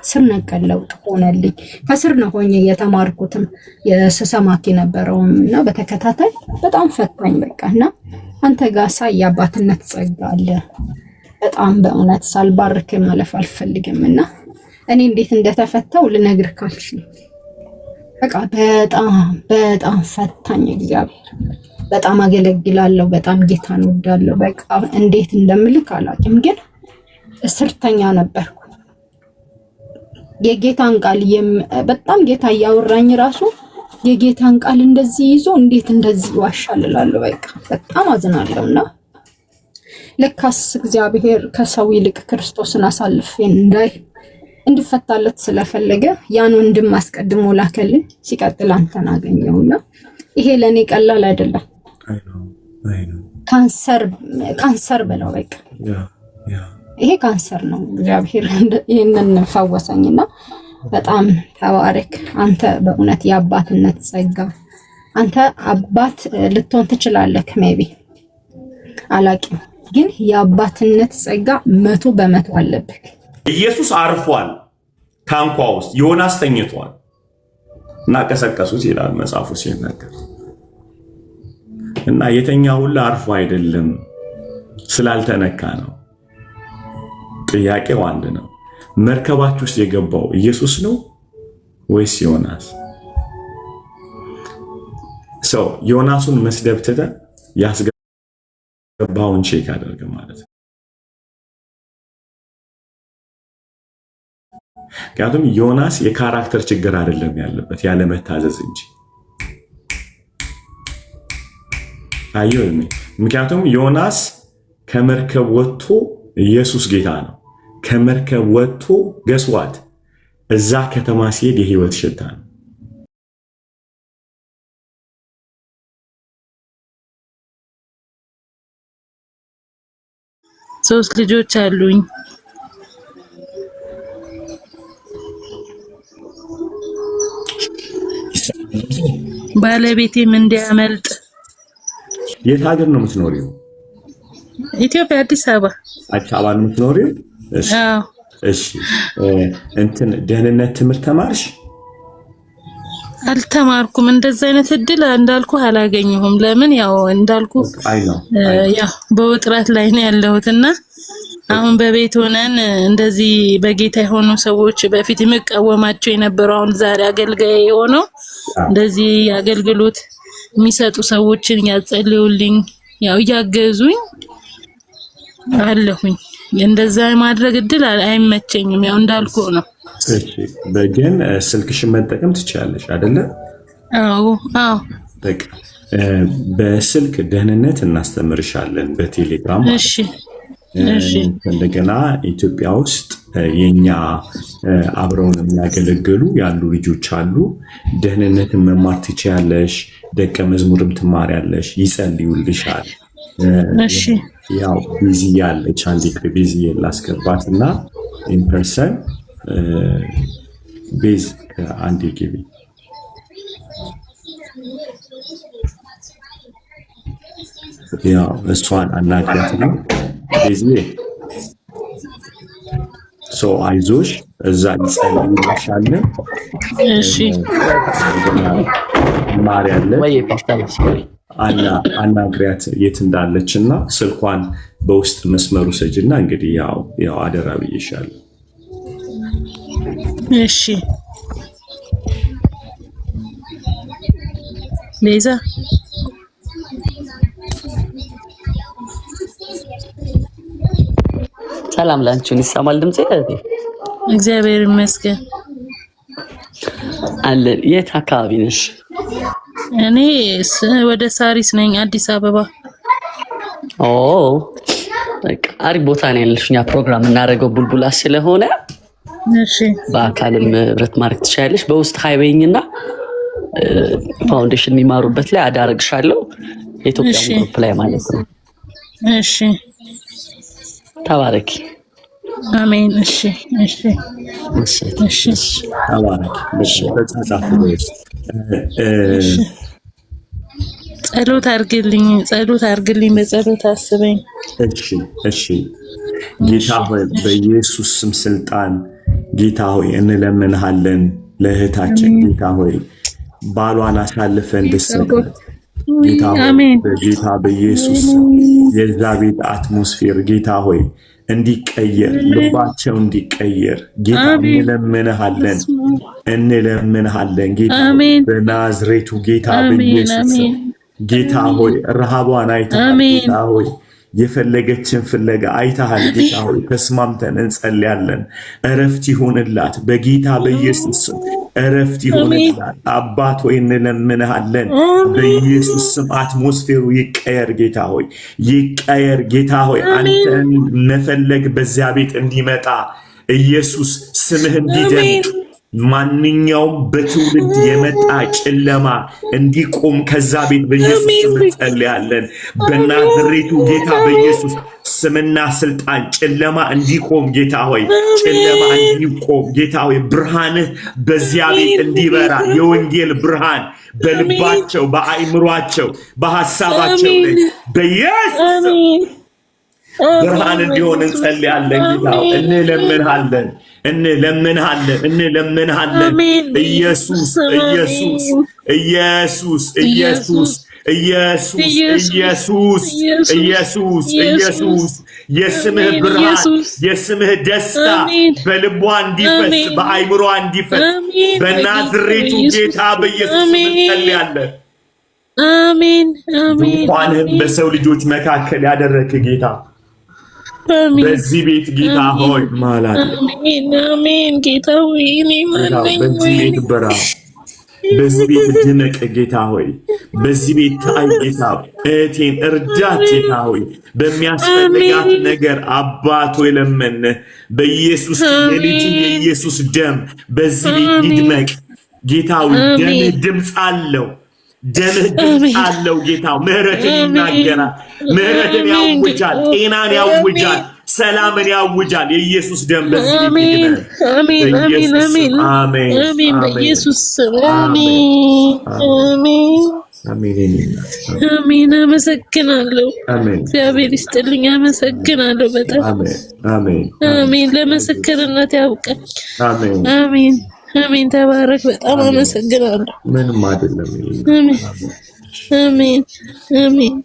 ስር ነቀል ለውጥ ሆነልኝ። ከስር ነው ሆኜ የተማርኩትም የስሰማክ የነበረውና በተከታታይ በጣም ፈታኝ በቃና አንተ ጋር ሳይ የአባትነት ጸጋ አለ። በጣም በእውነት ሳልባርክ ማለፍ አልፈልግምና እኔ እንዴት እንደተፈታው ልነግርህ አልችልም። በቃ በጣም ፈታኝ እግዚአብሔር በጣም አገለግላለሁ። በጣም ጌታን ወዳለሁ። በቃ እንዴት እንደምልክ አላውቅም፣ ግን እስርተኛ ነበርኩ። የጌታን ቃል በጣም ጌታ እያወራኝ ራሱ የጌታን ቃል እንደዚህ ይዞ እንዴት እንደዚህ ይዋሻል እላለሁ። በቃ በጣም አዝናለሁና ለካስ እግዚአብሔር ከሰው ይልቅ ክርስቶስን አሳልፌ እንድፈታለት ስለፈለገ ያን ወንድም አስቀድሞ ላከልኝ። ሲቀጥል አንተን አገኘውና ይሄ ለኔ ቀላል አይደለም። ካንሰር ብለው በቃ ይሄ ካንሰር ነው። እግዚአብሔር ይሄንን ፈወሰኝና በጣም ተባረክ። አንተ በእውነት የአባትነት ጸጋ አንተ አባት ልትሆን ትችላለህ። ሜቢ አላውቅም፣ ግን የአባትነት ጸጋ 100% አለብህ። ኢየሱስ አርፏል ታንኳ ውስጥ፣ ዮናስ ተኝቷል እና ቀሰቀሱት ይላል መጽሐፉ ሲናገር። እና የተኛ ሁሉ አርፎ አይደለም ስላልተነካ ነው። ጥያቄው አንድ ነው። መርከባችሁ ውስጥ የገባው ኢየሱስ ነው ወይስ ዮናስ? ሰው ዮናሱን መስደብ ትተህ ያስገባውን ቼክ አድርግ ማለት ነው። ምክንያቱም ዮናስ የካራክተር ችግር አይደለም ያለበት፣ ያለ መታዘዝ እንጂ። አየው። ምክንያቱም ዮናስ ከመርከብ ወጥቶ ኢየሱስ ጌታ ነው። ከመርከብ ወጥቶ ገስዋት እዛ ከተማ ሲሄድ የህይወት ሽታ ነው። ሶስት ልጆች አሉኝ። ባለቤቴም እንዲያመልጥ። የት ሀገር ነው የምትኖሪው? ኢትዮጵያ፣ አዲስ አበባ። አዲስ አበባ ነው የምትኖሪው? እሺ። እንትን ደህንነት ትምህርት ተማርሽ? አልተማርኩም። እንደዛ አይነት እድል እንዳልኩ አላገኘሁም። ለምን ያው እንዳልኩ ያው በውጥረት ላይ ነው ያለሁትና አሁን በቤት ሆነን እንደዚህ በጌታ የሆኑ ሰዎች በፊት የሚቃወማቸው የነበሩ አሁን ዛሬ አገልጋይ የሆነው እንደዚህ አገልግሎት የሚሰጡ ሰዎችን ያጸልዩልኝ ያው እያገዙኝ አለሁኝ። እንደዛ ማድረግ እድል አይመቸኝም። ያው እንዳልኩ ነው። እሺ፣ በግን ስልክሽን መጠቀም ትችያለሽ አይደለ? አዎ። በቃ በስልክ ደህንነት እናስተምርሻለን በቴሌግራም። እሺ። እንደገና ኢትዮጵያ ውስጥ የኛ አብረውን የሚያገለግሉ ያሉ ልጆች አሉ። ደህንነትን መማር ትችያለሽ፣ ደቀ መዝሙርም ትማሪያለሽ፣ ይጸልዩልሻል። እሺ። ያው ቢዚ ያለች አንዴ ቢዚ ላስገባትና ኢንፐርሰን ቤዝ አንዴ ግቢ። ያው እሷን አናግራት ነው ቤዝዬ። አይዞሽ፣ እዛ ይጸልዩልሻል። እሺ። ማርያም አናግሪያት የት እንዳለች እና ስልኳን በውስጥ መስመሩ ሰጅና እንግዲህ ያው አደራ ብዬሻለሁ። እሺ ቤዛ ሰላም ላንቺን ይሰማል ድምጼ? እግዚአብሔር ይመስገን አለ። የት አካባቢ ነሽ? እኔ ወደ ሳሪስ ነኝ፣ አዲስ አበባ። በቃ አሪፍ ቦታ ነው ያለሽ። እኛ ፕሮግራም እናደርገው ቡልቡላ ስለሆነ እሺ፣ በአካልም ብረት ማርክ ትችያለሽ። በውስጥ ሃይዌይና ፋውንዴሽን የሚማሩበት ላይ አዳርግሻለሁ፣ የኢትዮጵያ ግሩፕ ላይ ማለት ነው። እሺ፣ ተባረኪ። አሜን። እሺ። ተባረኪ። ጸሎት አድርግልኝ፣ በጸሎት አስበኝ። እሺ። ጌታ ሆይ በኢየሱስ ስም ስልጣን ጌታ ሆይ እንለምንሃለን። ለእህታችን ጌታ ሆይ ባሏን አሳልፈ እንድትሰጣት ጌታ ሆይ በጌታ በኢየሱስ የዛ ቤት አትሞስፌር ጌታ ሆይ እንዲቀየር ልባቸው እንዲቀየር ጌታ እንለምንሃለን ጌታ በናዝሬቱ ጌታ በኢየሱስ ጌታ ሆይ ረሃቧን አይተሃል ጌታ ሆይ የፈለገችን ፍለጋ አይተሃል ጌታ ሆይ ተስማምተን እንጸልያለን። እረፍት ይሁንላት በጌታ በኢየሱስ ስም እረፍት ይሁንላት። አባት ሆይ እንለምንሃለን በኢየሱስ ስም አትሞስፌሩ ይቀየር ጌታ ሆይ ይቀየር ጌታ ሆይ አንተን መፈለግ በዚያ ቤት እንዲመጣ ኢየሱስ ስምህ እንዲደምቅ ማንኛውም በትውልድ የመጣ ጨለማ እንዲቆም ከዛ ቤት በኢየሱስ ስም እንጸልያለን። በናዝሬቱ ጌታ በኢየሱስ ስምና ስልጣን ጨለማ እንዲቆም ጌታ ሆይ ጨለማ እንዲቆም ጌታ ሆይ ብርሃንህ በዚያ ቤት እንዲበራ የወንጌል ብርሃን በልባቸው በአይምሯቸው በሐሳባቸው ላይ በኢየሱስ ብርሃን እንዲሆን እንጸልያለን። ጌታ እንለምንሃለን ኢየሱስ ኢየሱስ ኢየሱስ ኢየሱስ ኢየሱስ ኢየሱስ ኢየሱስ ኢየሱስ የስምህ ብርሃን የስምህ ደስታ በልቧ እንዲፈስ በአይምሯ እንዲፈስ በናዝሬቱ ጌታ በኢየሱስ እንጸልያለን። አሜን አሜን። እንኳንም በሰው ልጆች መካከል ያደረክ ጌታ በዚህ ቤት ጌታ ሆይ ማለት አሜን አሜን። ጌታ ሆይ እኔ ማነኝ? በዚህ ቤት በራ በዚህ ቤት ድነቅ ጌታ ሆይ በዚህ ቤት ታይ ጌታ እህቴን እርዳት ጌታ ሆይ በሚያስፈልጋት ነገር አባት ሆይ ለምን በኢየሱስ የልጅ የኢየሱስ ደም በዚህ ቤት ይድመቅ ጌታ ሆይ ደም ድምጽ አለው ደምህ ድምጽ አለው ጌታ ምህረትን ይናገራል ምህረትን ያውጃል ጤናን ያውጃል ሰላምን ያውጃል የኢየሱስ ደም በዚህ ቤት አሜን አሜን አሜን አሜን በኢየሱስ አሜን አሜን አሜን። አመሰግናለሁ እግዚአብሔር ይስጥልኝ። አመሰግናለሁ በጣም አሜን አሜን። ለምስክርነት ያብቃኝ። አሜን አሜን። ተባረክ። በጣም አመሰግናለሁ። ምንም አይደለም። አሜን አሜን።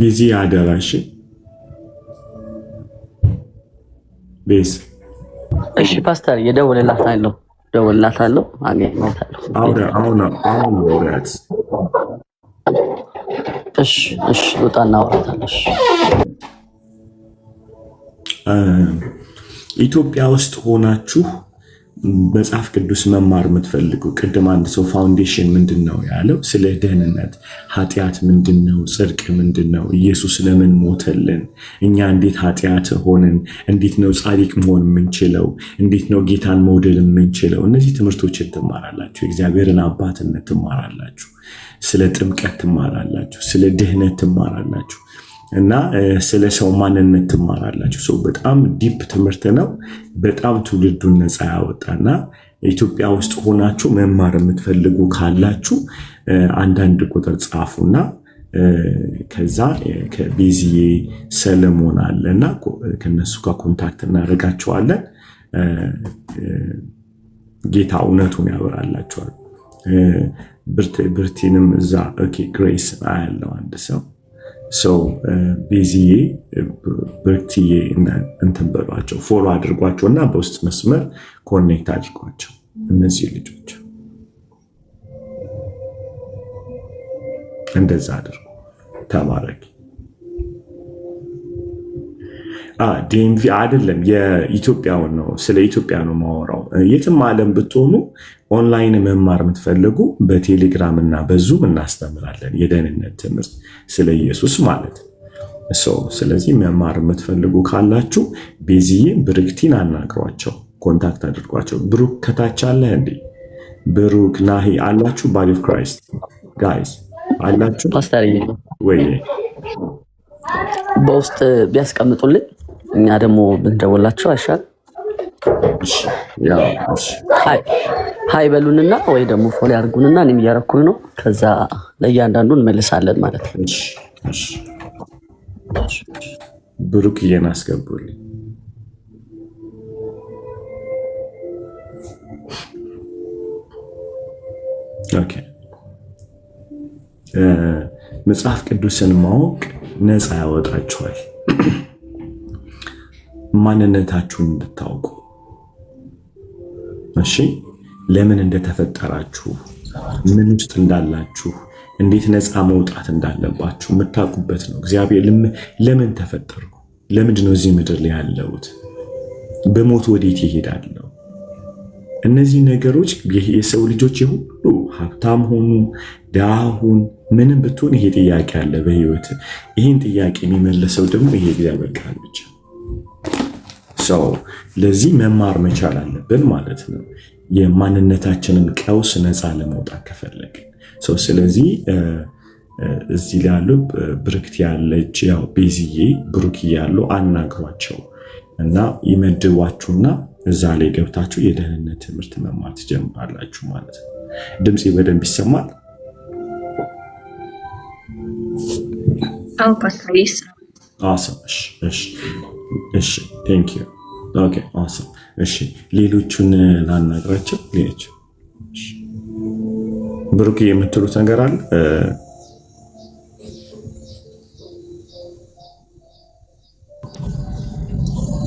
ጊዜ አደራሽ ቤስ እሺ ፓስተር እደውልላታለሁ አገኛታለሁ። አሁን ወራት እሺ ወጣና ወጣለሽ። ኢትዮጵያ ውስጥ ሆናችሁ መጽሐፍ ቅዱስ መማር የምትፈልጉ ቅድም አንድ ሰው ፋውንዴሽን ምንድነው ያለው? ስለ ደህንነት ኃጢአት ምንድነው? ጽድቅ ምንድነው? ኢየሱስ ለምን ሞተልን? እኛ እንዴት ኃጢአት ሆነን እንዴት ነው ጻድቅ መሆን የምንችለው? እንዴት ነው ጌታን መውደድ የምንችለው? እነዚህ ትምህርቶችን ትማራላችሁ። እግዚአብሔርን አባትነት ትማራላችሁ። ስለ ጥምቀት ትማራላችሁ። ስለ ድህነት ትማራላችሁ እና ስለ ሰው ማንነት ትማራላችሁ። ሰው በጣም ዲፕ ትምህርት ነው። በጣም ትውልዱን ነፃ ያወጣና ኢትዮጵያ ውስጥ ሆናችሁ መማር የምትፈልጉ ካላችሁ አንዳንድ ቁጥር ጻፉና ከዛ ከቤዚዬ ሰለሞን አለና ከነሱ ጋር ኮንታክት እናደርጋቸዋለን። ጌታ እውነቱን ያበራላችኋል። ብርቲንም እዛ ግሬስ አያለው አንድ ሰው ቤዚዬ ብርትዬ እንትን በሏቸው፣ ፎሎ አድርጓቸው እና በውስጥ መስመር ኮኔክት አድርጓቸው። እነዚህ ልጆች እንደዛ አድርጉ። ተባረኪ። ዲኤምቪ አይደለም የኢትዮጵያውን ነው። ስለ ኢትዮጵያ ነው ማወራው። የትም ዓለም ብትሆኑ ኦንላይን መማር የምትፈልጉ በቴሌግራም እና በዙም እናስተምራለን። የደህንነት ትምህርት ስለ ኢየሱስ ማለት ነው። ስለዚህ መማር የምትፈልጉ ካላችሁ ቤዚዬን ብርክቲን አናግሯቸው፣ ኮንታክት አድርጓቸው። ብሩክ ከታች አለ እንዴ? ብሩክ ናሂ አላችሁ? ባዲ ኦፍ ክራይስት ጋይስ አላችሁ? ፓስተር ወይ በውስጥ ቢያስቀምጡልን እኛ ደግሞ ብንደውላቸው አይሻል? ሀይ በሉንና ወይ ደግሞ ፎሎ ያርጉንና እኔም እያረኩኝ ነው። ከዛ ለእያንዳንዱ እንመልሳለን ማለት ነው። እሺ ብሩክዬን አስገቡልኝ። ኦኬ መጽሐፍ ቅዱስን ማወቅ ነፃ ያወጣችኋል። ማንነታችሁን እንድታውቁ፣ እሺ ለምን እንደተፈጠራችሁ፣ ምን ውስጥ እንዳላችሁ፣ እንዴት ነፃ መውጣት እንዳለባችሁ የምታውቁበት ነው። እግዚአብሔር ለምን ተፈጠርኩ? ለምንድን ነው እዚህ ምድር ላይ ያለሁት? በሞት ወዴት ይሄዳለሁ? እነዚህ ነገሮች የሰው ልጆች የሁሉ ሀብታም ሆኑ ድሃ ሁን ምንም ብትሆን ይሄ ጥያቄ አለ በህይወት። ይህን ጥያቄ የሚመለሰው ደግሞ ይሄ እግዚአብሔር ቃል ብቻ። ሰው ለዚህ መማር መቻል አለብን ማለት ነው፣ የማንነታችንን ቀውስ ነፃ ለመውጣት ከፈለግን ሰው። ስለዚህ እዚህ ላሉ ብርክት ያለች ያው ቤዝዬ ብሩክ ያሉ አናግሯቸው እና ይመድቧችሁና እዛ ላይ ገብታችሁ የደህንነት ትምህርት መማር ትጀምራላችሁ ማለት ነው። ድምፄ በደንብ ይሰማል? Awesome. እሺ ቴንክ ዩ። ኦኬ awesome። እሺ ሌሎቹን ላናግራቸው። ሌሎች ብሩክ የምትሉት ነገር አለ?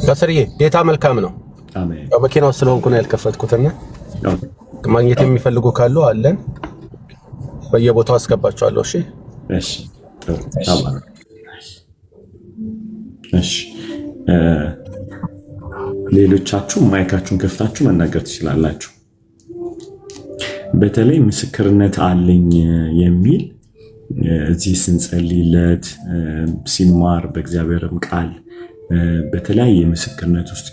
ከስርዬ ጌታ መልካም ነው። አሜን። መኪናው ስለሆንኩ ነው ያልከፈትኩትና ማግኘት የሚፈልጉ ካሉ አለን፣ በየቦታው አስገባቸዋለሁ። እሺ እሺ እሺ። ሌሎቻችሁ ማይካችሁን ከፍታችሁ መናገር ትችላላችሁ። በተለይ ምስክርነት አለኝ የሚል እዚህ ስንጸልይለት ሲማር በእግዚአብሔርም ቃል በተለያየ ምስክርነት ውስጥ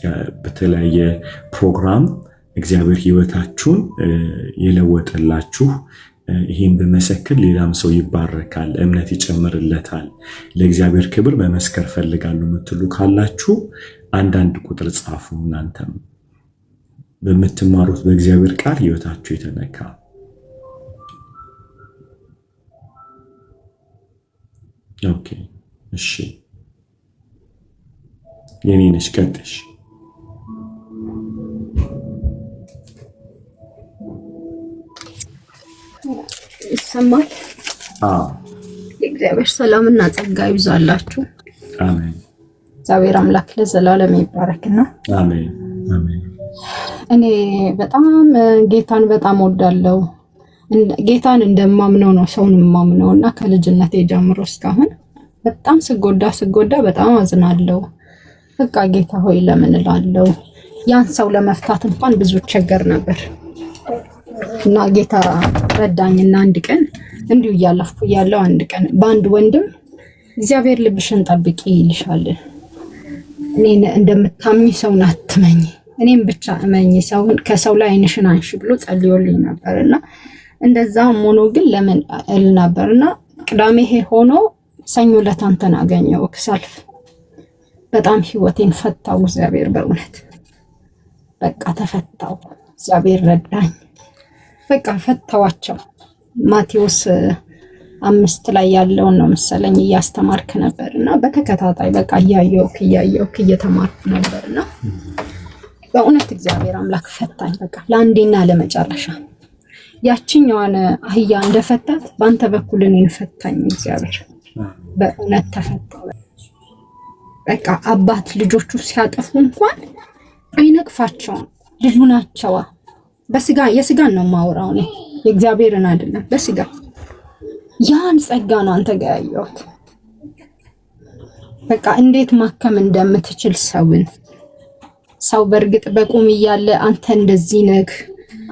በተለያየ ፕሮግራም እግዚአብሔር ሕይወታችሁን የለወጠላችሁ ይህን በመሰክር ሌላም ሰው ይባረካል፣ እምነት ይጨምርለታል፣ ለእግዚአብሔር ክብር መመስከር ፈልጋለሁ የምትሉ ካላችሁ አንዳንድ ቁጥር ጻፉ። እናንተም በምትማሩት በእግዚአብሔር ቃል ሕይወታችሁ የተነካ ኦኬ። እሺ የኔ ነሽ ቀጥሽ። ይሰማል? የእግዚአብሔር ሰላምና ጸጋ ይብዛላችሁ። አሜን። እግዚአብሔር አምላክ ለዘላለም ይባረክና አሜን አሜን። እኔ በጣም ጌታን በጣም ወዳለው ጌታን እንደማምነው ነው ሰውን የማምነው እና ከልጅነቴ ጀምሮ እስካሁን በጣም ስጎዳ በጣም አዝናለሁ። በቃ ጌታ ሆይ ለምን እላለሁ። ያን ሰው ለመፍታት እንኳን ብዙ ቸገር ነበር እና ጌታ ረዳኝና አንድ ቀን እንዲሁ እያለፍኩ ያለው አንድ ቀን በአንድ ወንድም እግዚአብሔር ልብሽን ጠብቂ ይልሻል፣ እኔን እንደምታምኚ ሰውን አትመኝ፣ እኔም ብቻ እመኝ፣ ሰውን ከሰው ላይ ዓይንሽን አንሺ ብሎ ጸልዮልኝ ነበርና እንደዛም ሆኖ ግን ለምን እል ነበርና ቅዳሜ ሆኖ ሰኞ ዕለት አንተን አገኘው ሳልፍ በጣም ህይወቴን ፈታው እግዚአብሔር። በእውነት በቃ ተፈታው፣ እግዚአብሔር ረዳኝ። በቃ ፈታዋቸው። ማቴዎስ 5 ላይ ያለውን ነው መሰለኝ እያስተማርክ ነበርና በተከታታይ በቃ እያየውክ እየተማርኩ ነበርና በእውነት እግዚአብሔር አምላክ ፈታኝ። በቃ ለአንዴና ለመጨረሻ ያቺኛዋን አህያ እንደፈታት በአንተ በኩል እኔን ፈታኝ እግዚአብሔር። በእውነት ተፈታው። በቃ አባት ልጆቹ ሲያጠፉ እንኳን አይነቅፋቸውም፣ ልጁ ናቸዋ። በስጋ የስጋን ነው ማውራው ነው የእግዚአብሔርን አይደለም። በስጋ ያን ጸጋ ነው አንተ ጋር ያየሁት። በቃ እንዴት ማከም እንደምትችል ሰው በእርግጥ በቁም እያለ አንተ እንደዚህ ነህ፣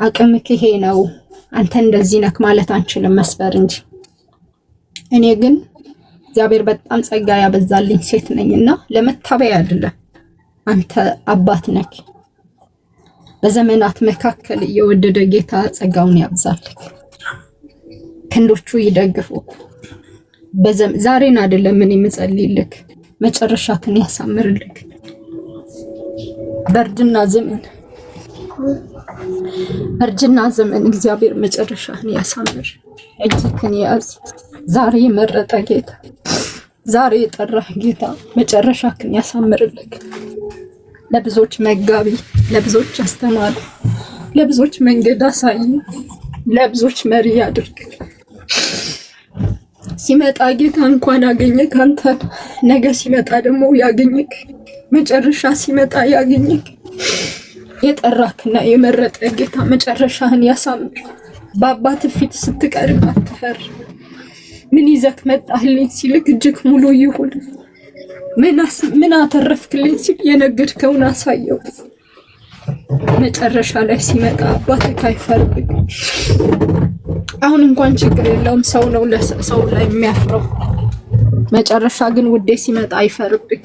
አቅምክ ይሄ ነው፣ አንተ እንደዚህ ነህ ማለት አንችልም መስበር እንጂ። እኔ ግን እግዚአብሔር በጣም ጸጋ ያበዛልኝ ሴት ነኝና ለመታበይ አይደለም። አንተ አባት ነህ። በዘመናት መካከል የወደደ ጌታ ጸጋውን ያብዛልክ፣ ክንዶቹ ይደግፉ። ዛሬን አይደለም ምን የምጸልይልክ፣ መጨረሻክን ያሳምርልክ። በእርጅና ዘመን እግዚአብሔር መጨረሻህን ያሳምር። እጅክን ያዝ። ዛሬ የመረጠ ጌታ፣ ዛሬ የጠራህ ጌታ መጨረሻህን ያሳምርልህ። ለብዙዎች መጋቢ፣ ለብዙዎች አስተማሪ፣ ለብዙዎች መንገድ አሳይ፣ ለብዙዎች መሪ ያድርግ። ሲመጣ ጌታ እንኳን አገኘህ አንተ፣ ነገ ሲመጣ ደግሞ ያገኘህ፣ መጨረሻ ሲመጣ ያገኘህ። የጠራክና የመረጠ ጌታ መጨረሻህን ያሳምር። በአባት ፊት ስትቀርብ አትፈር። ምን ይዘህ መጣህልኝ ሲልክ እጅግ ሙሉ ይሁን። ምን አተረፍክልኝ ሲል የነገድከውን አሳየው። መጨረሻ ላይ ሲመጣ አባትህ አይፈርብህ። አሁን እንኳን ችግር የለውም፣ ሰው ነው ለሰው ላይ የሚያፍረው። መጨረሻ ግን ውዴ ሲመጣ አይፈርብህ።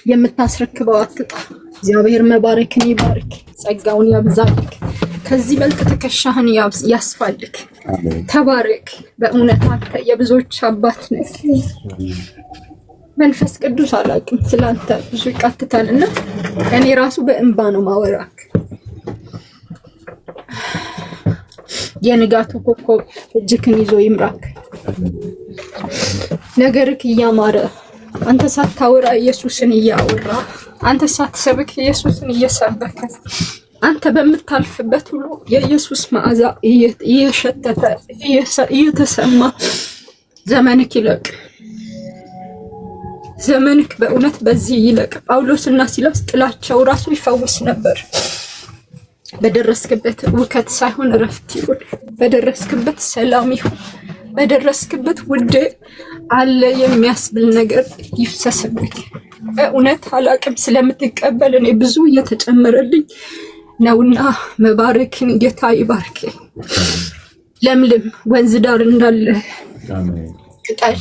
የምታስረክበው አትጣ። እግዚአብሔር መባረክን ይባርክ፣ ጸጋውን ያብዛልክ፣ ከዚህ በልጥ ትከሻህን ያስፋልክ። ተባረክ። በእውነት አንተ የብዙዎች አባት ነህ። መንፈስ ቅዱስ አላውቅም ስላንተ ብዙ ይቃትታልና እኔ ራሱ በእንባ ነው ማወራክ። የንጋቱ ኮከብ እጅክን ይዞ ይምራክ። ነገርክ እያማረ አንተ ሳታወራ ኢየሱስን እያወራ፣ አንተ ሳትሰብክ ኢየሱስን እየሰበከ፣ አንተ በምታልፍበት ሁሉ የኢየሱስ መዓዛ እየሸተተ እየተሰማ ዘመንክ ይለቅ። ዘመንክ በእውነት በዚህ ይለቅ። ጳውሎስና ሲላስ ጥላቸው ራሱ ይፈውስ ነበር። በደረስክበት ውከት ሳይሆን እረፍት ይሁን። በደረስክበት ሰላም ይሁን። በደረስክበት ውዴ አለ የሚያስብል ነገር ይፍሰስብክ። በእውነት አላቅም ስለምትቀበል እኔ ብዙ እየተጨመረልኝ ነውና መባረክን ጌታ ይባርክ። ለምልም ወንዝ ዳር እንዳለ ቅጠል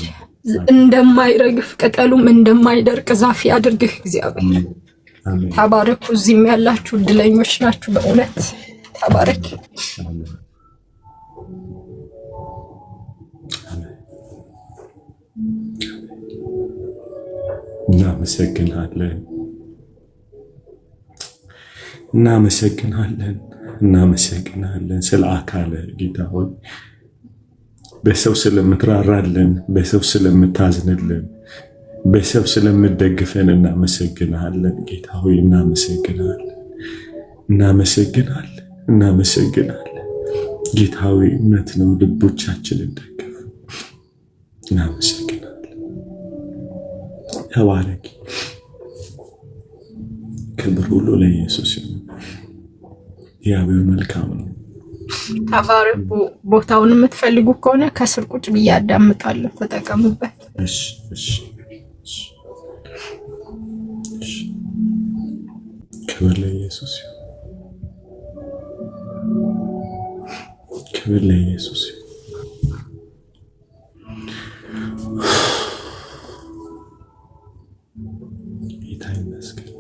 እንደማይረግፍ ቅጠሉም እንደማይደርቅ ዛፍ ያድርግህ እግዚአብሔር። ተባረኩ። እዚህም ያላችሁ እድለኞች ናችሁ። በእውነት ተባረክ። እናመሰግናለን፣ እናመሰግናለን፣ እናመሰግናለን ስለ አካለ ጌታ ሆይ፣ በሰው ስለምትራራልን፣ በሰው ስለምታዝንልን፣ በሰው ስለምትደግፈን እናመሰግናለን ጌታ ሆይ፣ እናመሰግናለን፣ እናመሰግናለን፣ እናመሰግናለን ጌታ ሆይ። እውነት ነው፣ ልቦቻችንን ደግፍ። እናመሰግናለን። ተባረክ። ክብር ሁሉ ለኢየሱስ ይሁን። እግዚአብሔር መልካም ነው። ተባረኩ። ቦታውን የምትፈልጉ ከሆነ ከስር ቁጭ ብዬ አዳምጣለሁ፣ ተጠቀሙበት። እሺ፣ እሺ፣ እሺ። ክብር ለኢየሱስ ይሁን። ክብር ለኢየሱስ ይሁን። ጌታ ይመስገን።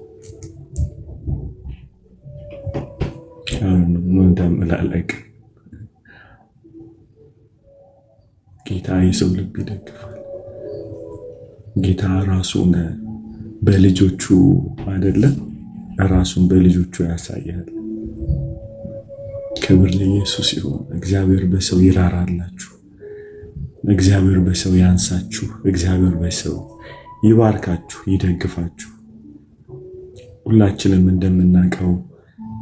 እንደምላለቅ ጌታ የሰው ልብ ይደግፋል። ጌታ ራሱን በልጆቹ አይደለም ራሱን በልጆቹ ያሳያል። ክብር ለኢየሱስ ይሁን። እግዚአብሔር በሰው ይራራላችሁ። እግዚአብሔር በሰው ያንሳችሁ። እግዚአብሔር በሰው ይባርካችሁ፣ ይደግፋችሁ። ሁላችንም እንደምናውቀው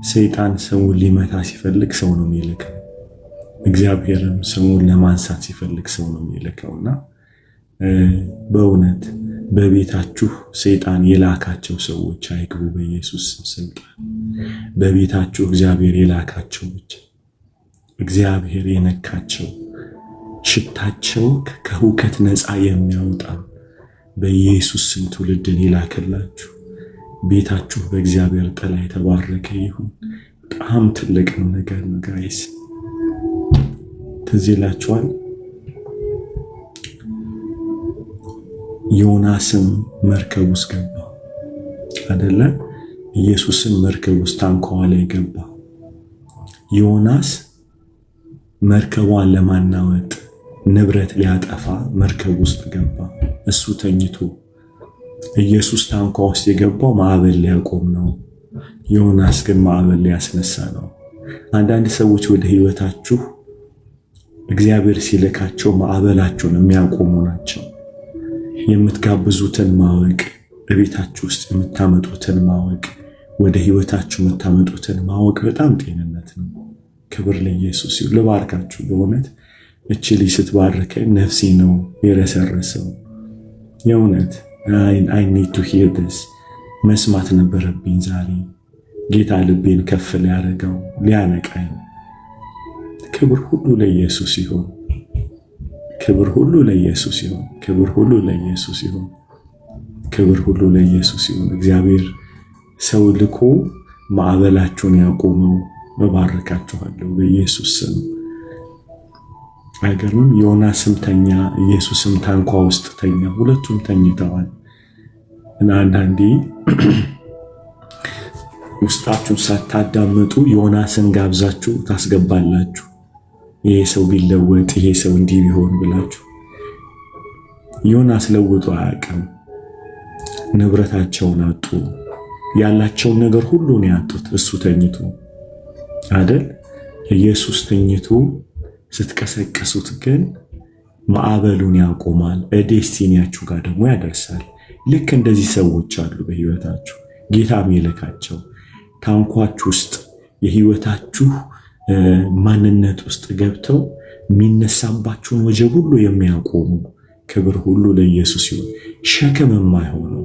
ሰይጣን ሰውን ሊመታ ሲፈልግ ሰው ነው የሚልከው። እግዚአብሔርም ሰውን ለማንሳት ሲፈልግ ሰው ነው የሚልከውና በእውነት በቤታችሁ ሰይጣን የላካቸው ሰዎች አይግቡ በኢየሱስ ስልጣን። በቤታችሁ እግዚአብሔር የላካቸው ብቻ እግዚአብሔር የነካቸው ሽታቸው ከሁከት ነፃ የሚያወጣ በኢየሱስ ስም ትውልድን ይላክላችሁ። ቤታችሁ በእግዚአብሔር ጥላ የተባረከ ይሁን። በጣም ትልቅ ነው ነገር ነው ጋይስ። ትዝ ይላችኋል ዮናስም መርከብ ውስጥ ገባ አይደለ? ኢየሱስም መርከብ ውስጥ ታንኳዋ ላይ ገባ። ዮናስ መርከቧን ለማናወጥ ንብረት ሊያጠፋ መርከብ ውስጥ ገባ። እሱ ተኝቶ ኢየሱስ ታንኳ ውስጥ የገባው ማዕበል ሊያቆም ነው። ዮናስ ግን ማዕበል ሊያስነሳ ነው። አንዳንድ ሰዎች ወደ ህይወታችሁ እግዚአብሔር ሲልካቸው ማዕበላቸውን የሚያቆሙ ናቸው። የምትጋብዙትን ማወቅ፣ በቤታችሁ ውስጥ የምታመጡትን ማወቅ፣ ወደ ህይወታችሁ የምታመጡትን ማወቅ በጣም ጤንነት ነው። ክብር ለኢየሱስ ይሁን። ልባርካችሁ። በእውነት እቺ ልጅ ስትባርከኝ ነፍሴ ነው የረሰረሰው። የእውነት I need to hear this መስማት ነበረብኝ ዛሬ። ጌታ ልቤን ከፍ ሊያደርገው ሊያነቃኝ። ክብር ሁሉ ለኢየሱስ ይሁን። ክብር ሁሉ ለኢየሱስ ይሁን። ክብር ሁሉ ለኢየሱስ ይሁን። ክብር ሁሉ ለኢየሱስ ይሁን። እግዚአብሔር ሰው ልኮ ማዕበላችሁን ያቆመው። መባረካችኋለሁ በኢየሱስ ስም። አይገርምም? ዮናስም ተኛ፣ ኢየሱስም ታንኳ ውስጥ ተኛ። ሁለቱም ተኝተዋል። እና አንዳንዴ ውስጣችሁን ሳታዳምጡ ዮናስን ጋብዛችሁ ታስገባላችሁ። ይሄ ሰው ቢለወጥ፣ ይሄ ሰው እንዲህ ቢሆን ብላችሁ። ዮናስ ለውጦ አያውቅም። ንብረታቸውን አጡ። ያላቸውን ነገር ሁሉ ነው ያጡት። እሱ ተኝቶ አይደል? ኢየሱስ ተኝቶ ስትቀሰቀሱት ግን ማዕበሉን ያቆማል። ዴስቲኒያችሁ ጋር ደግሞ ያደርሳል። ልክ እንደዚህ ሰዎች አሉ በህይወታችሁ ጌታ የሚልካቸው ታንኳችሁ ውስጥ የህይወታችሁ ማንነት ውስጥ ገብተው የሚነሳባችሁን ወጀብ ሁሉ የሚያቆሙ። ክብር ሁሉ ለኢየሱስ ይሁን። ሸክም የማይሆነው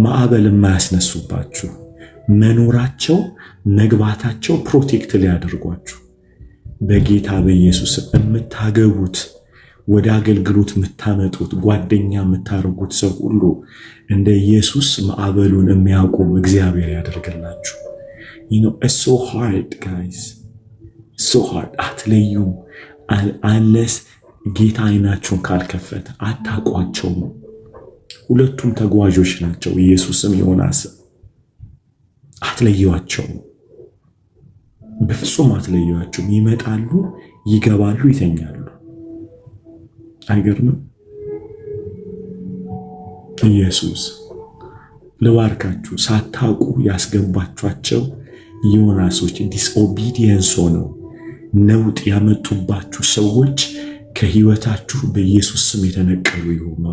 ማዕበል የማያስነሱባችሁ መኖራቸው መግባታቸው ፕሮቴክት ሊያደርጓችሁ በጌታ በኢየሱስ የምታገቡት ወደ አገልግሎት የምታመጡት ጓደኛ የምታደርጉት ሰው ሁሉ እንደ ኢየሱስ ማዕበሉን የሚያቆም እግዚአብሔር ያደርግላችሁ። it's so hard guys, so hard። አትለዩም አንለስ ጌታ አይናችሁን ካልከፈተ አታቋቸውም። ሁለቱም ተጓዦች ናቸው፣ ኢየሱስም ዮናስም። አትለዩዋቸውም፣ በፍጹም አትለዩዋቸውም። ይመጣሉ፣ ይገባሉ፣ ይተኛሉ። አይገርምም? ኢየሱስ ልባርካችሁ። ሳታውቁ ያስገባችኋቸው ዮናሶች ዲስኦቢዲየንስ ሆነው ነውጥ ያመጡባችሁ ሰዎች ከህይወታችሁ በኢየሱስ ስም የተነቀሉ ይሁኑ።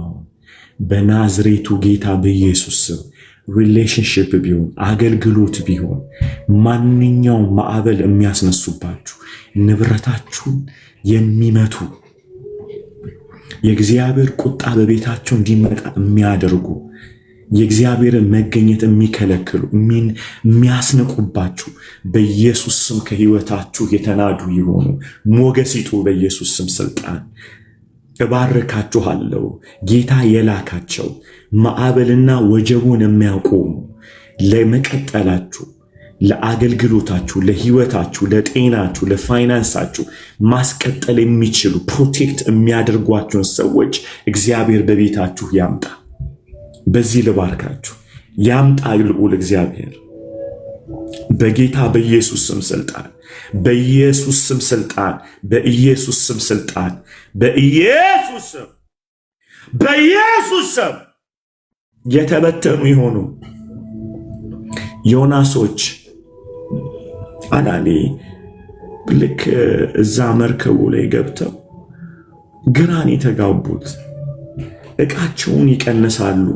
በናዝሬቱ ጌታ በኢየሱስ ስም ሪሌሽንሽፕ ቢሆን አገልግሎት ቢሆን ማንኛውም ማዕበል የሚያስነሱባችሁ ንብረታችሁን የሚመቱ የእግዚአብሔር ቁጣ በቤታቸው እንዲመጣ የሚያደርጉ የእግዚአብሔርን መገኘት የሚከለክሉ የሚያስነቁባችሁ በኢየሱስ ስም ከህይወታችሁ የተናዱ ይሆኑ። ሞገስ ይጡ በኢየሱስ ስም ስልጣን። እባርካችኋለሁ። ጌታ የላካቸው ማዕበልና ወጀቡን የሚያቆሙ ለመቀጠላችሁ፣ ለአገልግሎታችሁ፣ ለህይወታችሁ፣ ለጤናችሁ፣ ለፋይናንሳችሁ ማስቀጠል የሚችሉ ፕሮቴክት የሚያደርጓችሁን ሰዎች እግዚአብሔር በቤታችሁ ያምጣ። በዚህ ልባርካችሁ። ያምጣ ልዑል እግዚአብሔር በጌታ በኢየሱስ ስም ስልጣን፣ በኢየሱስ ስም ስልጣን፣ በኢየሱስ ስም ስልጣን፣ በኢየሱስ ስም፣ በኢየሱስ ስም የተበተኑ የሆኑ ዮናሶች አላኔ ልክ እዛ መርከቡ ላይ ገብተው ግራን የተጋቡት ዕቃቸውን ይቀንሳሉ።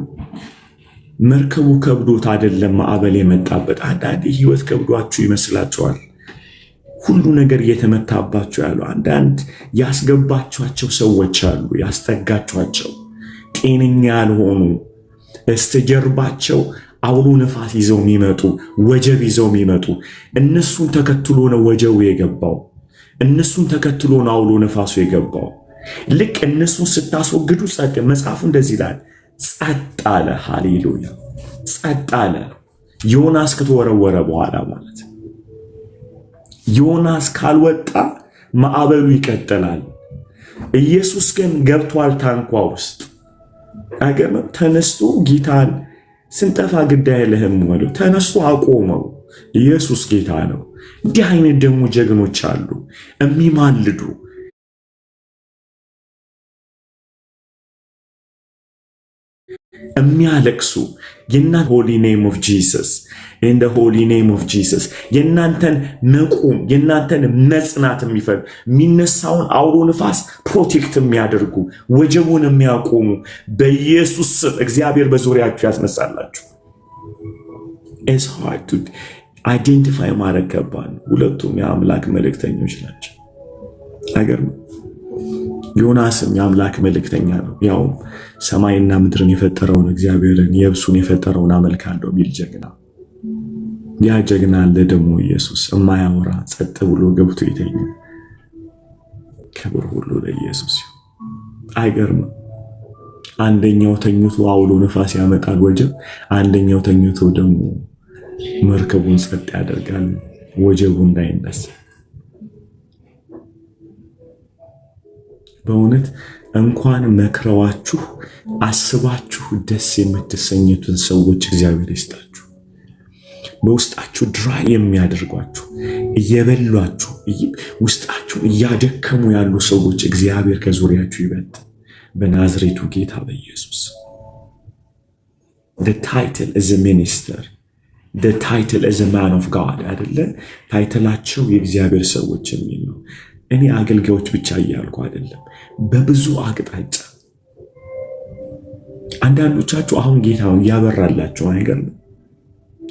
መርከቡ ከብዶት አይደለም ማዕበል የመጣበት። አንዳንድ ህይወት ከብዷችሁ ይመስላችኋል። ሁሉ ነገር እየተመታባችሁ ያሉ አንዳንድ ያስገባችኋቸው ሰዎች አሉ። ያስጠጋችኋቸው ጤነኛ ያልሆኑ እስተጀርባቸው አውሎ ነፋስ ይዘው የሚመጡ ወጀብ ይዘው የሚመጡ እነሱን ተከትሎ ነው ወጀቡ የገባው። እነሱን ተከትሎ ነው አውሎ ነፋሱ የገባው። ልክ እነሱን ስታስወግዱ ጸጥ። መጽሐፉ እንደዚህ ይላል፣ ጸጥ አለ። ሃሌሉያ! ጸጥ አለ። ዮናስ ከተወረወረ በኋላ ማለት ዮናስ ካልወጣ ማዕበሉ ይቀጥላል። ኢየሱስ ግን ገብቷል ታንኳ ውስጥ። አገመም ተነስቶ ጌታን ስንጠፋ ግድ አይልህም ወለው ተነስቶ አቆመው። ኢየሱስ ጌታ ነው። እንዲህ አይነት ደግሞ ጀግኖች አሉ የሚማልዱ የሚያለቅሱ የእናንተ ሆሊ ኔም ኦፍ ጂሰስ ኢን ዘ ሆሊ ኔም ኦፍ ጂሰስ የእናንተን መቆም የእናንተን መጽናት የሚነሳውን አውሎ ንፋስ ፕሮቴክት የሚያደርጉ ወጀቡን የሚያቆሙ በኢየሱስ ስም እግዚአብሔር በዙሪያችሁ ያስነሳላችሁ። ኢትስ ሃርድ ቱ አይዴንቲፋይ ማድረግ ከባድ ነው። ሁለቱም የአምላክ መልእክተኞች ናቸው። አይገርም? ዮናስም የአምላክ መልእክተኛ ነው። ያው ሰማይና ምድርን የፈጠረውን እግዚአብሔርን የብሱን የፈጠረውን አመልካለሁ የሚል ጀግና። ያ ጀግና አለ ደግሞ ኢየሱስ የማያወራ ጸጥ ብሎ ገብቶ የተኛ። ክብር ሁሉ ለኢየሱስ ይሁን። አይገርም? አንደኛው ተኝቶ አውሎ ነፋስ ያመጣል ወጀብ፣ አንደኛው ተኝቶ ደግሞ መርከቡን ጸጥ ያደርጋል ወጀቡ እንዳይነሳ። በእውነት እንኳን መክረዋችሁ አስባችሁ ደስ የምትሰኙትን ሰዎች እግዚአብሔር ይስጣችሁ። በውስጣችሁ ድራይ የሚያደርጓችሁ እየበሏችሁ ውስጣችሁን እያደከሙ ያሉ ሰዎች እግዚአብሔር ከዙሪያችሁ ይበልጥ በናዝሬቱ ጌታ በኢየሱስ። the title is a minister, the title is a man of God አይደለ? ታይትላቸው የእግዚአብሔር ሰዎች የሚል ነው። እኔ አገልጋዮች ብቻ እያልኩ አይደለም፣ በብዙ አቅጣጫ አንዳንዶቻችሁ አሁን ጌታው ያበራላችሁ አይገርም?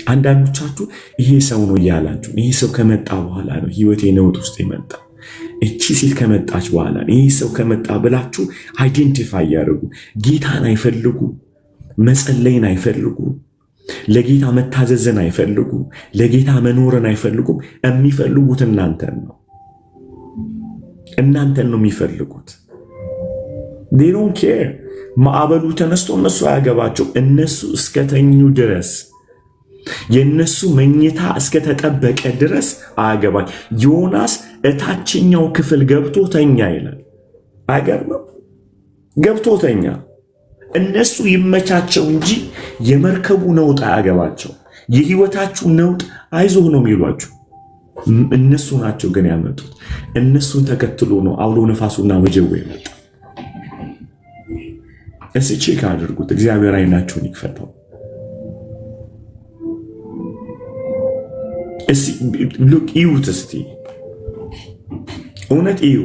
አንዳንዶቻችሁ ይሄ ሰው ነው እያላችሁ ይሄ ሰው ከመጣ በኋላ ነው ህይወቴ ነውጥ ውስጥ የመጣ እቺ ሴት ከመጣች በኋላ ይሄ ሰው ከመጣ ብላችሁ አይዴንቲፋይ ያደርጉ። ጌታን አይፈልጉ፣ መጸለይን አይፈልጉ፣ ለጌታ መታዘዝን አይፈልጉ፣ ለጌታ መኖርን አይፈልጉም። የሚፈልጉት እናንተን ነው። እናንተን ነው የሚፈልጉት። they don't care ማዕበሉ ተነስቶ እነሱ አያገባቸው። እነሱ እስከተኙ ድረስ የነሱ መኝታ እስከተጠበቀ ድረስ አያገባኝ። ዮናስ እታችኛው ክፍል ገብቶ ተኛ ይላል። አይገርምም? ገብቶ ተኛ። እነሱ ይመቻቸው እንጂ የመርከቡ ነውጥ አያገባቸው። የህይወታችሁ ነውጥ አይዞህ ነው የሚሏችሁ። እነሱ ናቸው ግን ያመጡት። እነሱን ተከትሎ ነው አውሎ ነፋሱና ወጀቡ የመጣ። እስኪ ቼክ አድርጉት። እግዚአብሔር አይናችሁን ይክፈተው። ሉክ እዩት እስቲ፣ እውነት እዩ።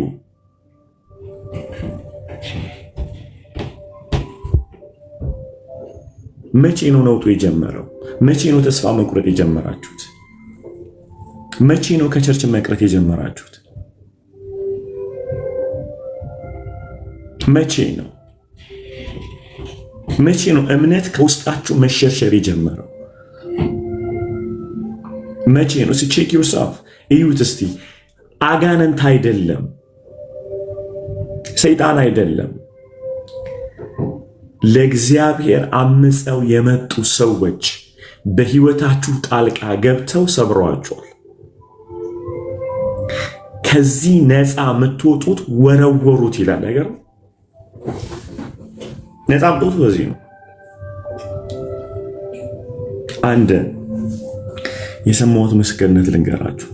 መቼ ነው ነውጡ የጀመረው? መቼ ነው ተስፋ መቁረጥ የጀመራችሁት? መቼ ነው ከቸርች መቅረት የጀመራችሁት? መቼ ነው እምነት ከውስጣችሁ መሸርሸር የጀመረው? መቼ ነው? ቼክ ዮርሰልፍ፣ እዩት እስቲ። አጋንንት አይደለም፣ ሰይጣን አይደለም፣ ለእግዚአብሔር አምፀው የመጡ ሰዎች በህይወታችሁ ጣልቃ ገብተው ሰብረዋቸዋል። ከዚህ ነፃ የምትወጡት ወረወሩት ይላል ነገር። ነፃ የምትወጡት በዚህ ነው። አንድ የሰማሁት ምስክርነት ልንገራችሁ፣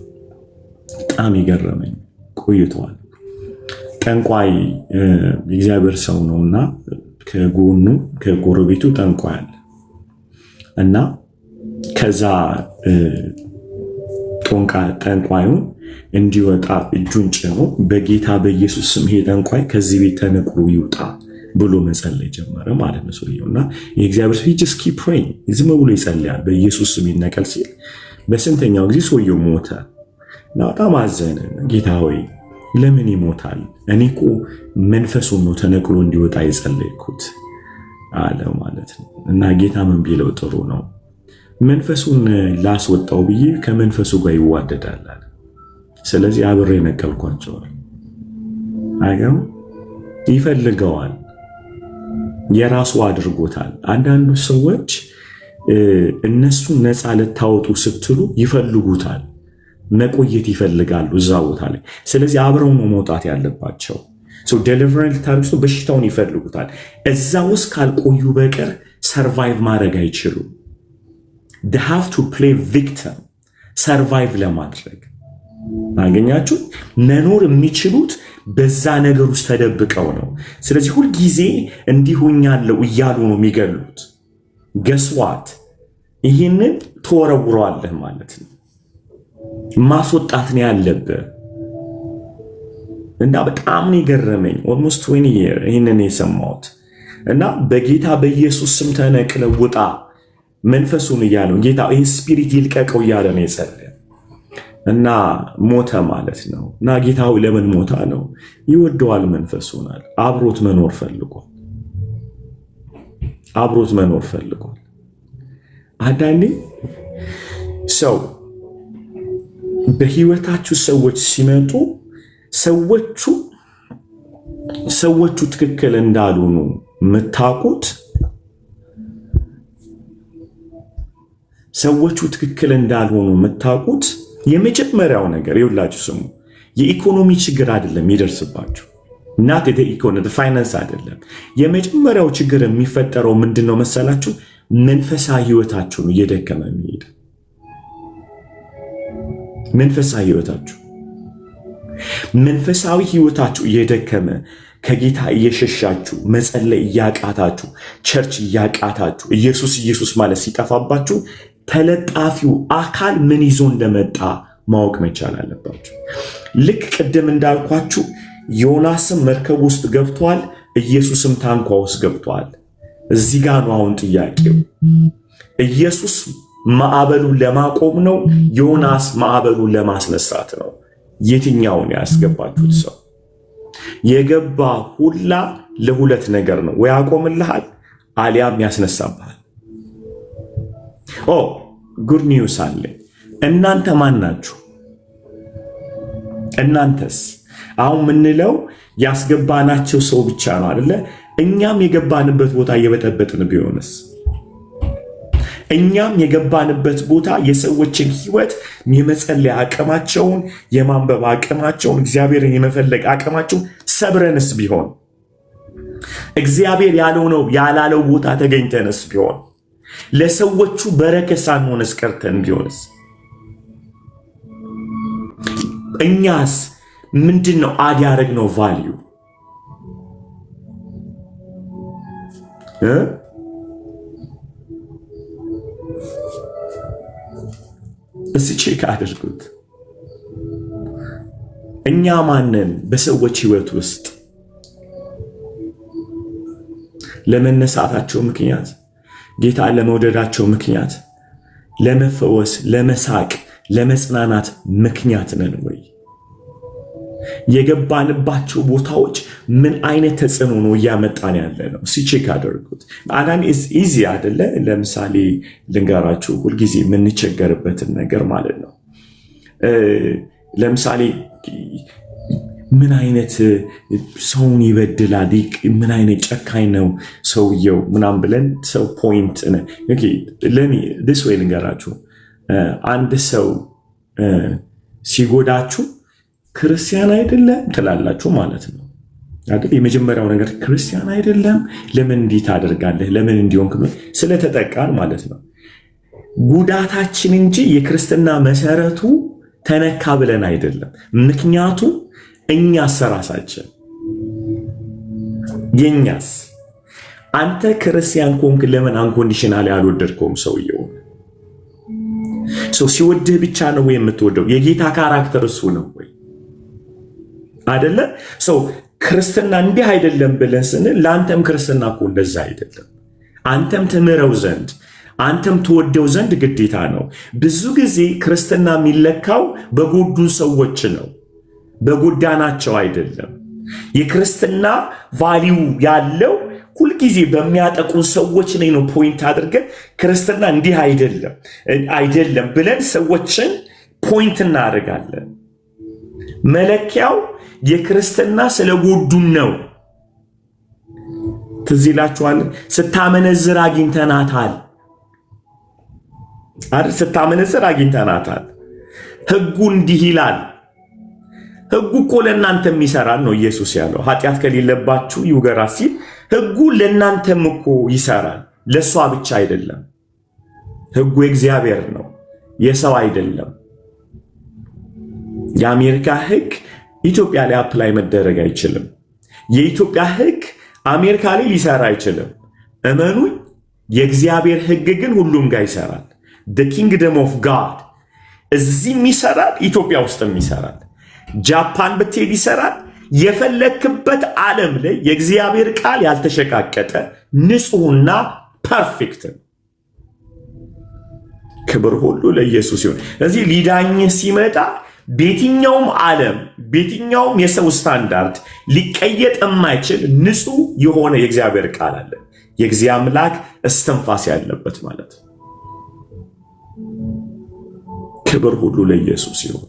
በጣም ይገረመኝ ቆይቷል። ጠንቋይ የእግዚአብሔር ሰው ነውና ከጎኑ ከጎረቤቱ ጠንቋይ አለ እና ከዛ ጠንቋዩን እንዲወጣ እጁን ጭኖ በጌታ በኢየሱስ ስም ይሄ ጠንቋይ ከዚህ ቤት ተነቅሎ ይውጣ ብሎ መጸለይ ጀመረ ማለት ነው ሰውየው። እና የእግዚአብሔር ሰው just keep praying ዝም ብሎ ይጸልያል። በኢየሱስ ስም ይነቀል ሲል በስንተኛው ጊዜ ሰውየው ሞተ እና በጣም አዘነ። ጌታ ሆይ ለምን ይሞታል? እኔ እኮ መንፈሱን ነው ተነቅሎ እንዲወጣ የጸለይኩት አለ ማለት ነው። እና ጌታ ምን ቢለው ጥሩ ነው? መንፈሱን ላስወጣው ብዬ ከመንፈሱ ጋር ይዋደዳል አለ። ስለዚህ አብሬ ነቀልኳቸዋል። አይገርም? ይፈልገዋል፣ የራሱ አድርጎታል። አንዳንዱ ሰዎች እነሱ ነፃ ልታወጡ ስትሉ ይፈልጉታል፣ መቆየት ይፈልጋሉ እዛ ቦታ ላይ። ስለዚህ አብረው ነው መውጣት ያለባቸው። ዴሊቨረንስ ታሪክ በሽታውን ይፈልጉታል። እዛ ውስጥ ካልቆዩ በቀር ሰርቫይቭ ማድረግ አይችሉም። they have to play victim ሰርቫይቭ ለማድረግ አገኛችሁ። መኖር የሚችሉት በዛ ነገር ውስጥ ተደብቀው ነው። ስለዚህ ሁልጊዜ እንዲሁኛለው እያሉ ነው የሚገሉት። ገስዋት ይህንን ተወረውረዋለህ ማለት ነው። ማስወጣት ነው ያለብህ። እና በጣም ነው የገረመኝ። ኦልሞስት 20 year ይህንን የሰማሁት እና በጌታ በኢየሱስ ስም ተነቅለው ውጣ መንፈሱን እያለው ጌታ ይህ ስፒሪት ይልቀቀው እያለ ነው የጸለየ እና ሞተ ማለት ነው። እና ጌታው ለምን ሞታ ነው? ይወደዋል መንፈሱን አለ። አብሮት መኖር ፈልጓል። አንዳንዴ ሰው በህይወታችሁ ሰዎች ሲመጡ ሰዎቹ ትክክል እንዳልሆኑ የምታውቁት የመጀመሪያው ነገር ይውላችሁ ስሙ፣ የኢኮኖሚ ችግር አይደለም ይደርስባችሁ፣ እናት ኢኮኖሚ ፋይናንስ አይደለም። የመጀመሪያው ችግር የሚፈጠረው ምንድነው መሰላችሁ? መንፈሳዊ ህይወታችሁ ነው እየደከመ የሚሄድ። መንፈሳዊ ህይወታችሁ እየደከመ ከጌታ እየሸሻችሁ መጸለይ እያቃታችሁ ቸርች እያቃታችሁ ኢየሱስ ማለት ሲጠፋባችሁ ተለጣፊው አካል ምን ይዞ እንደመጣ ማወቅ መቻል አለባችሁ። ልክ ቅድም እንዳልኳችሁ ዮናስም መርከብ ውስጥ ገብቷል፣ ኢየሱስም ታንኳ ውስጥ ገብቷል። እዚህ ጋር ነው አሁን ጥያቄው። ኢየሱስ ማዕበሉን ለማቆም ነው፣ ዮናስ ማዕበሉን ለማስነሳት ነው። የትኛውን ያስገባችሁት ሰው? የገባ ሁላ ለሁለት ነገር ነው፣ ወይ ያቆምልሃል አሊያም ያስነሳብሃል። ጉድ ኒውስ አለ። እናንተ ማን ናችሁ? እናንተስ? አሁን ምንለው ያስገባናቸው ሰው ብቻ ነው አይደለ? እኛም የገባንበት ቦታ እየበጠበጥን ቢሆንስ? እኛም የገባንበት ቦታ የሰዎችን ህይወት የመጸለይ አቅማቸውን፣ የማንበብ አቅማቸውን፣ እግዚአብሔርን የመፈለግ አቅማቸውን ሰብረንስ ቢሆን፣ እግዚአብሔር ያለው ነው ያላለው ቦታ ተገኝተንስ ቢሆን፣ ለሰዎቹ በረከት ሳንሆንስ ቀርተን ቢሆንስ፣ እኛስ ምንድነው አድ ያደረግነው ቫልዩ? እስኪ ቼክ አድርጉት። እኛ ማንን በሰዎች ህይወት ውስጥ ለመነሳታቸው ምክንያት፣ ጌታን ለመውደዳቸው ምክንያት፣ ለመፈወስ፣ ለመሳቅ፣ ለመጽናናት ምክንያት ነን ወይ? የገባንባቸው ቦታዎች ምን አይነት ተጽዕኖ ነው እያመጣን ያለ ነው? ሲቼክ አድርጉት። አንዳንዴ ኢዚ አይደለ? ለምሳሌ ልንገራችሁ፣ ሁልጊዜ የምንቸገርበትን ነገር ማለት ነው። ለምሳሌ ምን አይነት ሰውን ይበድላል፣ ምን አይነት ጨካኝ ነው ሰውየው ምናምን ብለን ሰው ፖይንት ዲስ ወይ ልንገራችሁ። አንድ ሰው ሲጎዳችሁ ክርስቲያን አይደለም ትላላችሁ ማለት ነው አይደል? የመጀመሪያው ነገር ክርስቲያን አይደለም፣ ለምን እንዲህ ታደርጋለህ፣ ለምን እንዲሆንክ፣ ስለተጠቃን ማለት ነው። ጉዳታችን እንጂ የክርስትና መሰረቱ ተነካ ብለን አይደለም። ምክንያቱ እኛስ ራሳችን የኛስ አንተ ክርስቲያን ኮንክ ለምን አንኮንዲሽናል ያልወደድከውም ሰውየው? ሰው ሲወድህ ብቻ ነው ወይ የምትወደው? የጌታ ካራክተር እሱ ነው ወይ አይደለ? ሰው ክርስትና እንዲህ አይደለም ብለን ስንል ለአንተም ክርስትና እኮ እንደዛ አይደለም። አንተም ትምረው ዘንድ አንተም ትወደው ዘንድ ግዴታ ነው። ብዙ ጊዜ ክርስትና የሚለካው በጎዱን ሰዎች ነው፣ በጎዳናቸው አይደለም። የክርስትና ቫሊዩ ያለው ሁልጊዜ በሚያጠቁን ሰዎች ላይ ነው። ፖይንት አድርገን ክርስትና እንዲህ አይደለም ብለን ሰዎችን ፖይንት እናደርጋለን። መለኪያው የክርስትና ስለጎዱን ነው። ትዝ ይላችኋል፣ ስታመነዝር አግኝተናታል አይደል? ስታመነዝር አግኝተናታል። ህጉ እንዲህ ይላል። ህጉ እኮ ለእናንተም ይሰራል ነው ኢየሱስ ያለው። ኃጢአት ከሌለባችሁ ይውገራ ሲል ህጉ ለእናንተም እኮ ይሰራል። ለእሷ ብቻ አይደለም። ህጉ የእግዚአብሔር ነው፣ የሰው አይደለም። የአሜሪካ ህግ ኢትዮጵያ ላይ አፕላይ መደረግ አይችልም። የኢትዮጵያ ሕግ አሜሪካ ላይ ሊሰራ አይችልም። እመኑኝ፣ የእግዚአብሔር ሕግ ግን ሁሉም ጋር ይሰራል። the kingdom of God እዚህም ይሰራል፣ ኢትዮጵያ ውስጥም ይሰራል። ጃፓን ብትሄድ ይሰራል። የፈለክበት ዓለም ላይ የእግዚአብሔር ቃል ያልተሸቃቀጠ ንጹሕና ፐርፌክት። ክብር ሁሉ ለኢየሱስ ይሁን። እዚህ ሊዳኝህ ሲመጣ በየትኛውም ዓለም በየትኛውም የሰው ስታንዳርድ ሊቀየጥ የማይችል ንጹሕ የሆነ የእግዚአብሔር ቃል አለ። የእግዚአብሔር አምላክ እስትንፋስ ያለበት ማለት ነው። ክብር ሁሉ ለኢየሱስ ይሁን።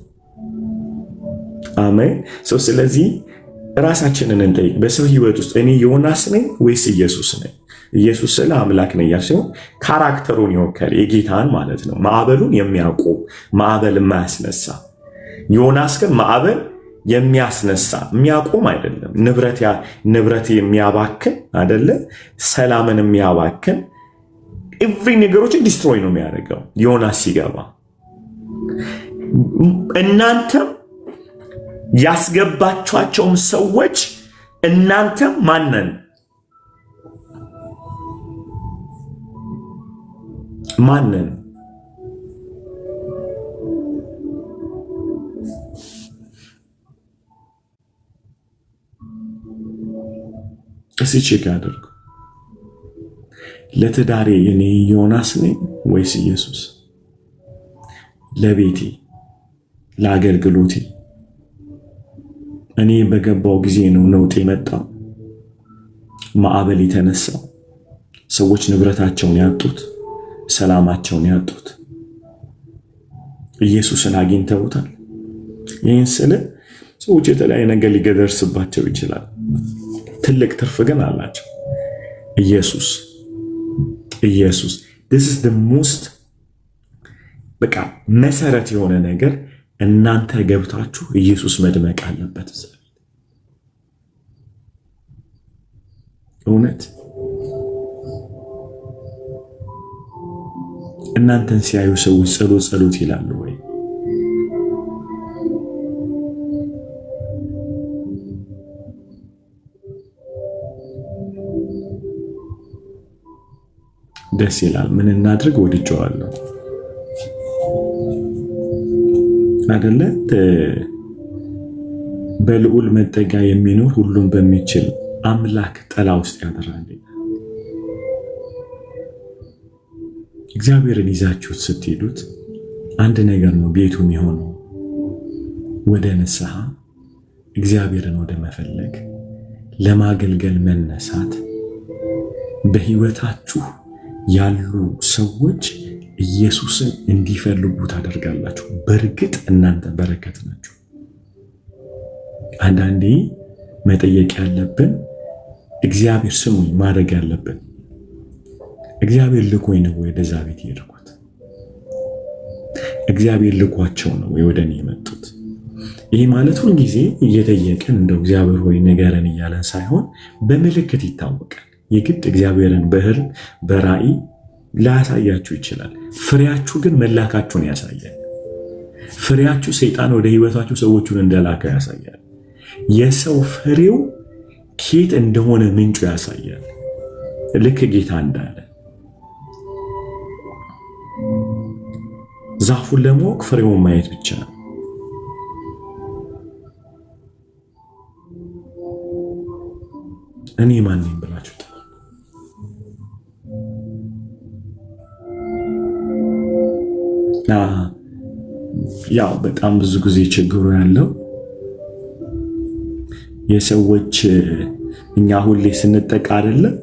አሜን። ስለዚህ ራሳችንን እንጠይቅ። በሰው ህይወት ውስጥ እኔ ዮናስ ነኝ ወይስ ኢየሱስ ነኝ? ኢየሱስ ስለ አምላክ ነኝ ያል ሲሆን ካራክተሩን ይወከል የጌታን ማለት ነው። ማዕበሉን የሚያቆም ማዕበል የማያስነሳ። ዮናስ ግን ማዕበል የሚያስነሳ የሚያቆም አይደለም። ንብረት የሚያባክን አይደለ፣ ሰላምን የሚያባክን ኤቭሪ ነገሮችን ዲስትሮይ ነው የሚያደርገው ዮናስ ሲገባ። እናንተም ያስገባችኋቸውም ሰዎች እናንተም ማንን እስኪ ቼክ አድርጉ። ለትዳሬ እኔ ዮናስ ነኝ ወይስ ኢየሱስ? ለቤቴ፣ ለአገልግሎቴ እኔ በገባው ጊዜ ነው ነውጥ የመጣው፣ ማዕበል የተነሳው፣ ሰዎች ንብረታቸውን ያጡት፣ ሰላማቸውን ያጡት። ኢየሱስን አግኝተውታል። ይህን ስለ ሰዎች የተለያየ ነገር ሊገደርስባቸው ይችላል። ትልቅ ትርፍ ግን አላቸው። ኢየሱስ this is the most በቃ መሰረት የሆነ ነገር እናንተ ገብታችሁ ኢየሱስ መድመቅ አለበት። እውነት እናንተን ሲያዩ ሰዎች ጸሎት ይላሉ ወይ? ደስ ይላል። ምን እናድርግ? ወድጀዋለሁ አይደለ? በልዑል መጠጊያ የሚኖር ሁሉን በሚችል አምላክ ጥላ ውስጥ ያድራል። እግዚአብሔርን ይዛችሁት ስትሄዱት አንድ ነገር ነው ቤቱ የሚሆነው፣ ወደ ንስሐ፣ እግዚአብሔርን ወደ መፈለግ፣ ለማገልገል መነሳት። በህይወታችሁ ያሉ ሰዎች ኢየሱስን እንዲፈልጉ ታደርጋላችሁ። በእርግጥ እናንተ በረከት ናችሁ። አንዳንዴ መጠየቅ ያለብን እግዚአብሔር ስሙኝ ማድረግ ያለብን እግዚአብሔር ልኮኝ ነው ወደዛ ቤት የሄድኩት? እግዚአብሔር ልኳቸው ነው ወይ ወደ እኔ የመጡት? ይህ ማለት ሁል ጊዜ እየጠየቅን እንደው እግዚአብሔር ሆይ ንገረን እያለን ሳይሆን በምልክት ይታወቃል። የግድ እግዚአብሔርን በህልም በራእይ ላያሳያችሁ ይችላል። ፍሬያችሁ ግን መላካችሁን ያሳያል። ፍሬያችሁ ሰይጣን ወደ ህይወታችሁ ሰዎቹን እንደላከ ያሳያል። የሰው ፍሬው ኬት እንደሆነ ምንጩ ያሳያል። ልክ ጌታ እንዳለ ዛፉን ለማወቅ ፍሬውን ማየት ብቻ ነው። እኔ ማን ነኝ ብላችሁ ያው በጣም ብዙ ጊዜ ችግሩ ያለው የሰዎች እኛ ሁሌ ስንጠቃ አይደለም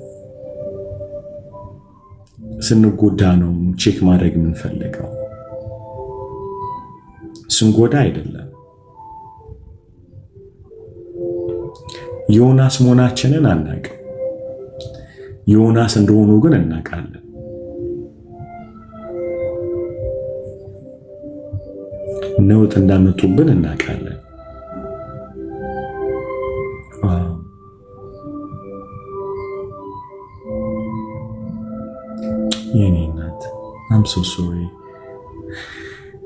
ስንጎዳ ነው ቼክ ማድረግ የምንፈልገው። ስንጎዳ አይደለም። ዮናስ መሆናችንን አናውቅም። ዮናስ እንደሆኑ ግን እናውቃለን። ነውጥ እንዳመጡብን እናውቃለን። የኔ እናት አም ሶ ሶሪ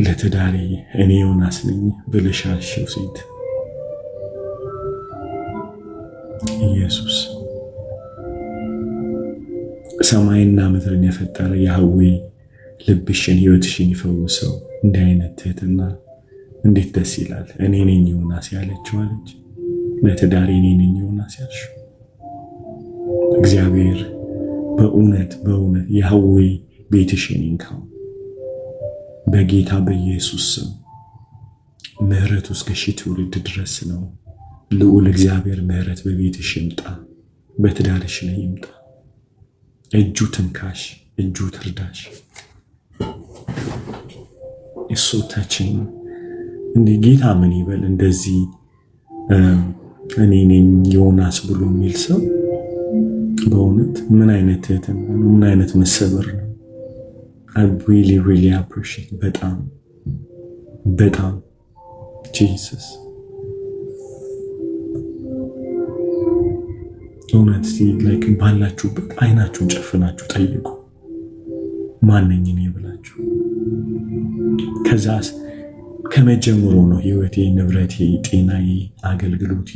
ለትዳሬ እኔ ዮናስ ነኝ ብለሻልሽው ሴት ኢየሱስ ሰማይና ምድርን የፈጠረ ያህዌ ልብሽን ሕይወትሽን ይፈውሰው። እንዲህ አይነት ትህትና እንዴት ደስ ይላል። እኔ ነኝ ዮናስ ያለችው አለች። ለትዳሬ እኔ ነኝ ዮናስ ያልሽው። እግዚአብሔር በእውነት ያህዌ ቤትሽን ይንካው በጌታ በኢየሱስ ስም። ምህረቱ እስከ ሺህ ትውልድ ድረስ ነው። ልዑል እግዚአብሔር ምህረት በቤትሽ ይምጣ፣ በትዳርሽ ላይ ይምጣ። እጁ ትንካሽ፣ እጁ ትርዳሽ። እሱ ታችን እንደ ጌታ ምን ይበል እንደዚህ እኔ ነኝ ዮናስ ብሎ የሚል ሰው በእውነት ምን አይነት ትህትና ነው? ምን አይነት መሰበር ነው? I really appreciate በጣም ጂሰስ እውነት ላይክ ባላችሁበት አይናችሁን ጨፍናችሁ ጠይቁ ማንኝ እኔ ብላችሁ። ከዛስ ከመጀመሩ ነው ህይወቴ፣ ንብረቴ፣ ጤናዬ፣ አገልግሎቴ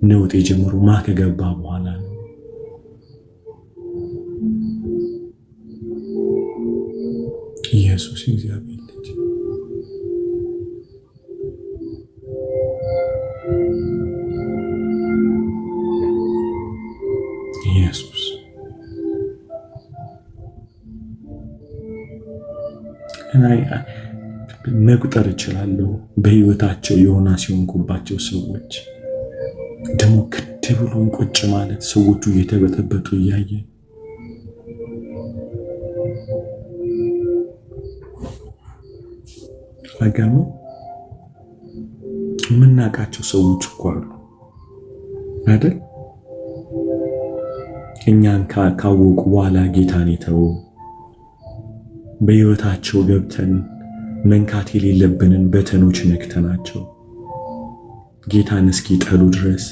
ነውጥ የጀመሩ ከገባ በኋላ ነው። ኢየሱስ እግዚአብሔር ልጅ ኢየሱስ መቁጠር እችላለሁ በህይወታቸው ዮናስ የሆንኩባቸው ሰዎች። ደግሞ ክድ ብሎን ቁጭ ማለት ሰዎቹ እየተበጠበጡ እያየ አጋኑ የምናውቃቸው ሰዎች እኮ አሉ አይደል? እኛን ካወቁ በኋላ ጌታን የተው በህይወታቸው ገብተን መንካት የሌለብንን በተኖች ነክተናቸው ጌታን እስኪጠሉ ድረስ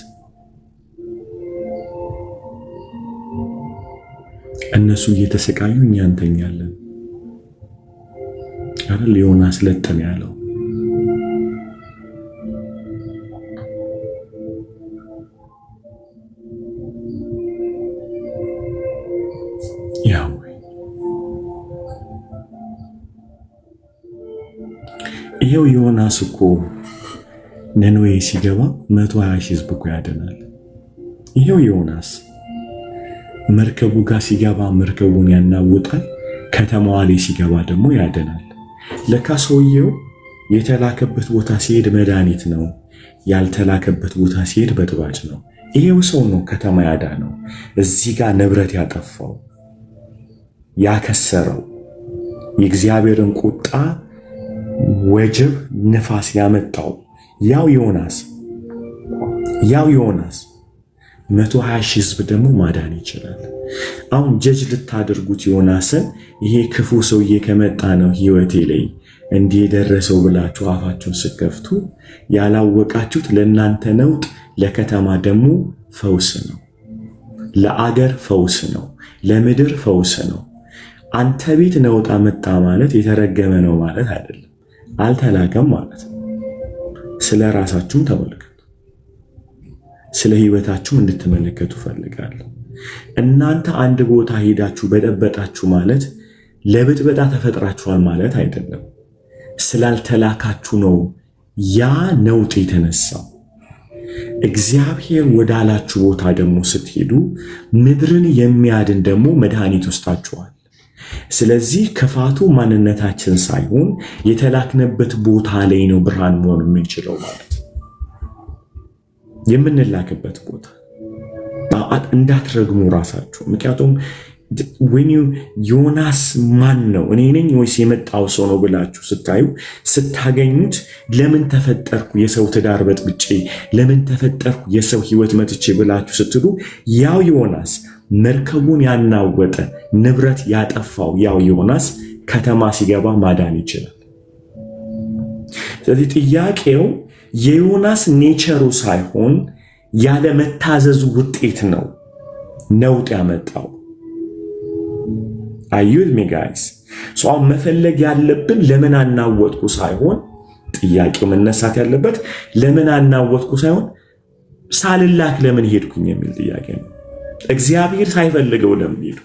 እነሱ እየተሰቃዩ እኛ እንተኛለን አይደል? ዮናስ ለጠን ያለው ይሄው ዮናስ እኮ ነነዌ ሲገባ 120 ሺህ ሕዝብ እኮ ያድናል። ይሄው ዮናስ መርከቡ ጋር ሲገባ መርከቡን ያናውጣል፣ ከተማዋ ላይ ሲገባ ደግሞ ያድናል። ለካ ሰውየው የተላከበት ቦታ ሲሄድ መድኃኒት ነው፣ ያልተላከበት ቦታ ሲሄድ በጥባጭ ነው። ይሄው ሰው ነው ከተማ ያዳነው፣ እዚህ ጋር ንብረት ያጠፋው ያከሰረው፣ የእግዚአብሔርን ቁጣ ወጀብ ነፋስ ያመጣው ያው ዮናስ 120 ሺህ ሕዝብ ደግሞ ማዳን ይችላል። አሁን ጀጅ ልታደርጉት ዮናስን ይሄ ክፉ ሰውዬ ከመጣ ነው ህይወቴ ላይ እንዲህ የደረሰው ብላችሁ አፋችሁን ስከፍቱ ያላወቃችሁት ለእናንተ ነውጥ፣ ለከተማ ደግሞ ፈውስ ነው፣ ለአገር ፈውስ ነው፣ ለምድር ፈውስ ነው። አንተ ቤት ነውጥ መጣ ማለት የተረገመ ነው ማለት አይደለም፣ አልተላከም ማለት ነው። ስለ ራሳችሁም ተመልከቱ፣ ስለ ህይወታችሁም እንድትመለከቱ ፈልጋለሁ። እናንተ አንድ ቦታ ሄዳችሁ በጠበጣችሁ ማለት ለብጥበጣ ተፈጥራችኋል ማለት አይደለም። ስላልተላካችሁ ነው ያ ነውጥ የተነሳው። እግዚአብሔር ወዳላችሁ ቦታ ደግሞ ስትሄዱ ምድርን የሚያድን ደግሞ መድኃኒት ውስጣችኋል። ስለዚህ ክፋቱ ማንነታችን ሳይሆን የተላክነበት ቦታ ላይ ነው ብርሃን መሆን የምንችለው ማለት የምንላክበት ቦታ። እንዳትረግሙ ራሳችሁ። ምክንያቱም ዮናስ ማን ነው እኔ ነኝ ወይስ የመጣው ሰው ነው ብላችሁ ስታገኙት ለምን ተፈጠርኩ የሰው ትዳር በጥብጬ፣ ለምን ተፈጠርኩ የሰው ህይወት መትቼ ብላችሁ ስትሉ ያው ዮናስ መርከቡን ያናወጠ ንብረት ያጠፋው ያው ዮናስ ከተማ ሲገባ ማዳን ይችላል። ስለዚህ ጥያቄው የዮናስ ኔቸሩ ሳይሆን ያለ መታዘዙ ውጤት ነው ነውጥ ያመጣው። አዩት ሚ ጋይስ። አሁን መፈለግ ያለብን ለምን አናወጥኩ ሳይሆን፣ ጥያቄው መነሳት ያለበት ለምን አናወጥኩ ሳይሆን ሳልላክ ለምን ሄድኩኝ የሚል ጥያቄ ነው። እግዚአብሔር ሳይፈልገው ለምን ሄዱ?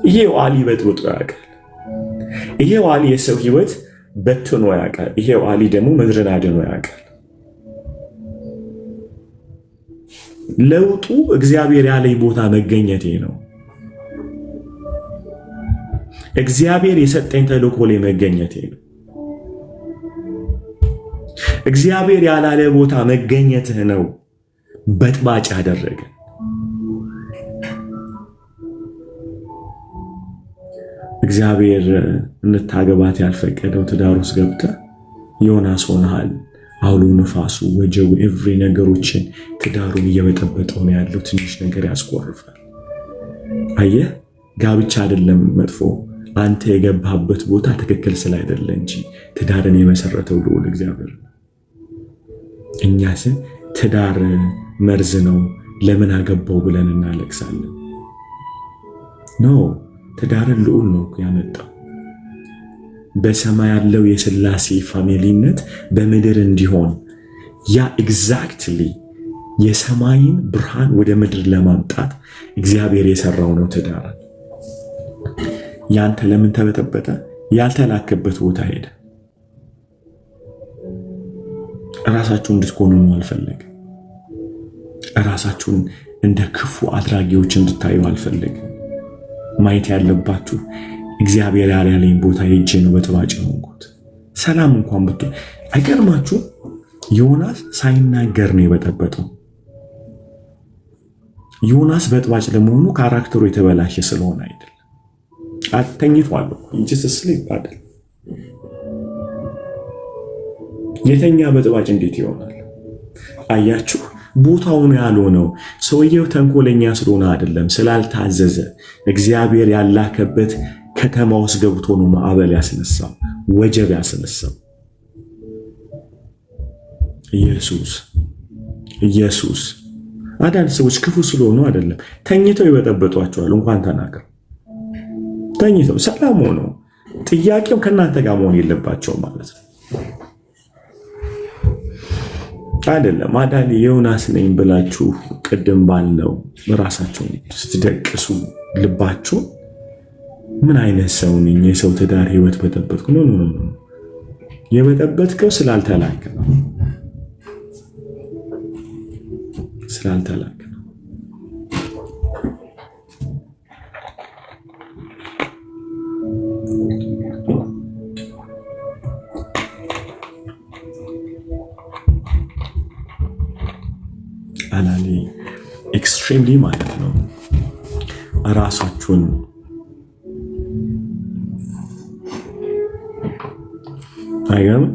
ይሄ ዋሊ በጥብጦ ያውቃል። ይሄ ዋሊ የሰው ህይወት በትኖ ያውቃል። ይሄ ዋሊ ደግሞ ምድርን አድኖ ያውቃል። ለውጡ እግዚአብሔር ያለኝ ቦታ መገኘቴ ነው። እግዚአብሔር የሰጠኝ ተልእኮ ላይ መገኘቴ ነው። እግዚአብሔር ያላለ ቦታ መገኘትህ ነው በጥባጭ ያደረገ። እግዚአብሔር እንታገባት ያልፈቀደው ትዳር ውስጥ ገብተህ ዮናስ ሆነሃል። አውሎ ነፋሱ፣ ወጀቡ፣ ኤቭሪ ነገሮችን ትዳሩን እየበጠበጠው ነው ያለው። ትንሽ ነገር ያስቆርፋል። አየህ፣ ጋብቻ አይደለም መጥፎ፣ አንተ የገባህበት ቦታ ትክክል ስላይደለ እንጂ ትዳርን የመሰረተው ልዑል እግዚአብሔር ነው። እኛስ ትዳር መርዝ ነው ለምን አገባው ብለን እናለቅሳለን። ኖ ትዳርን ልዑል ነው ያመጣው። በሰማይ ያለው የሥላሴ ፋሚሊነት በምድር እንዲሆን ያ ኤግዛክትሊ የሰማይን ብርሃን ወደ ምድር ለማምጣት እግዚአብሔር የሰራው ነው ትዳር። ያንተ ለምን ተበጠበጠ? ያልተላከበት ቦታ ሄደ። ራሳችሁን እንድትኮንኑ አልፈለግም። ራሳችሁን እንደ ክፉ አድራጊዎች እንድታዩ አልፈለግም። ማየት ያለባችሁ እግዚአብሔር ያለኝ ቦታ ሄጄ ነው በጥባጭ ሆንኩት። ሰላም እንኳን ብትሆን አይገርማችሁ? ዮናስ ሳይናገር ነው የበጠበጠው። ዮናስ በጥባጭ ለመሆኑ ካራክተሩ የተበላሸ ስለሆነ አይደለም። አተኝቷል እንጂ ስስሊፕ አይደል። የተኛ በጥባጭ እንዴት ይሆናል? አያችሁ፣ ቦታውን ያልሆነው ሰውየው ተንኮለኛ ስለሆነ አይደለም፣ ስላልታዘዘ እግዚአብሔር ያላከበት ከተማ ውስጥ ገብቶ ነው ማዕበል ያስነሳው፣ ወጀብ ያስነሳው። ኢየሱስ አንዳንድ ሰዎች ክፉ ስለሆኑ አይደለም፣ ተኝተው ይበጠበጧቸዋል። እንኳን ተናገር ተኝተው ሰላም ሆነው ጥያቄው ከእናንተ ጋር መሆን የለባቸውም ማለት ነው አይደለም። አንዳንድ ዮናስ ነኝ ብላችሁ ቅድም ባለው ራሳችሁን ስትደቅሱ ልባችሁ ምን አይነት ሰው ነኝ የሰው ትዳር ህይወት በጠበጥኩ ነው? የበጠበጥከው ስላልተላከ ነው። ስላልተላከ ነው። አላሊ ኤክስትሪምሊ ማለት ነው። ራሳችሁን አይገርም?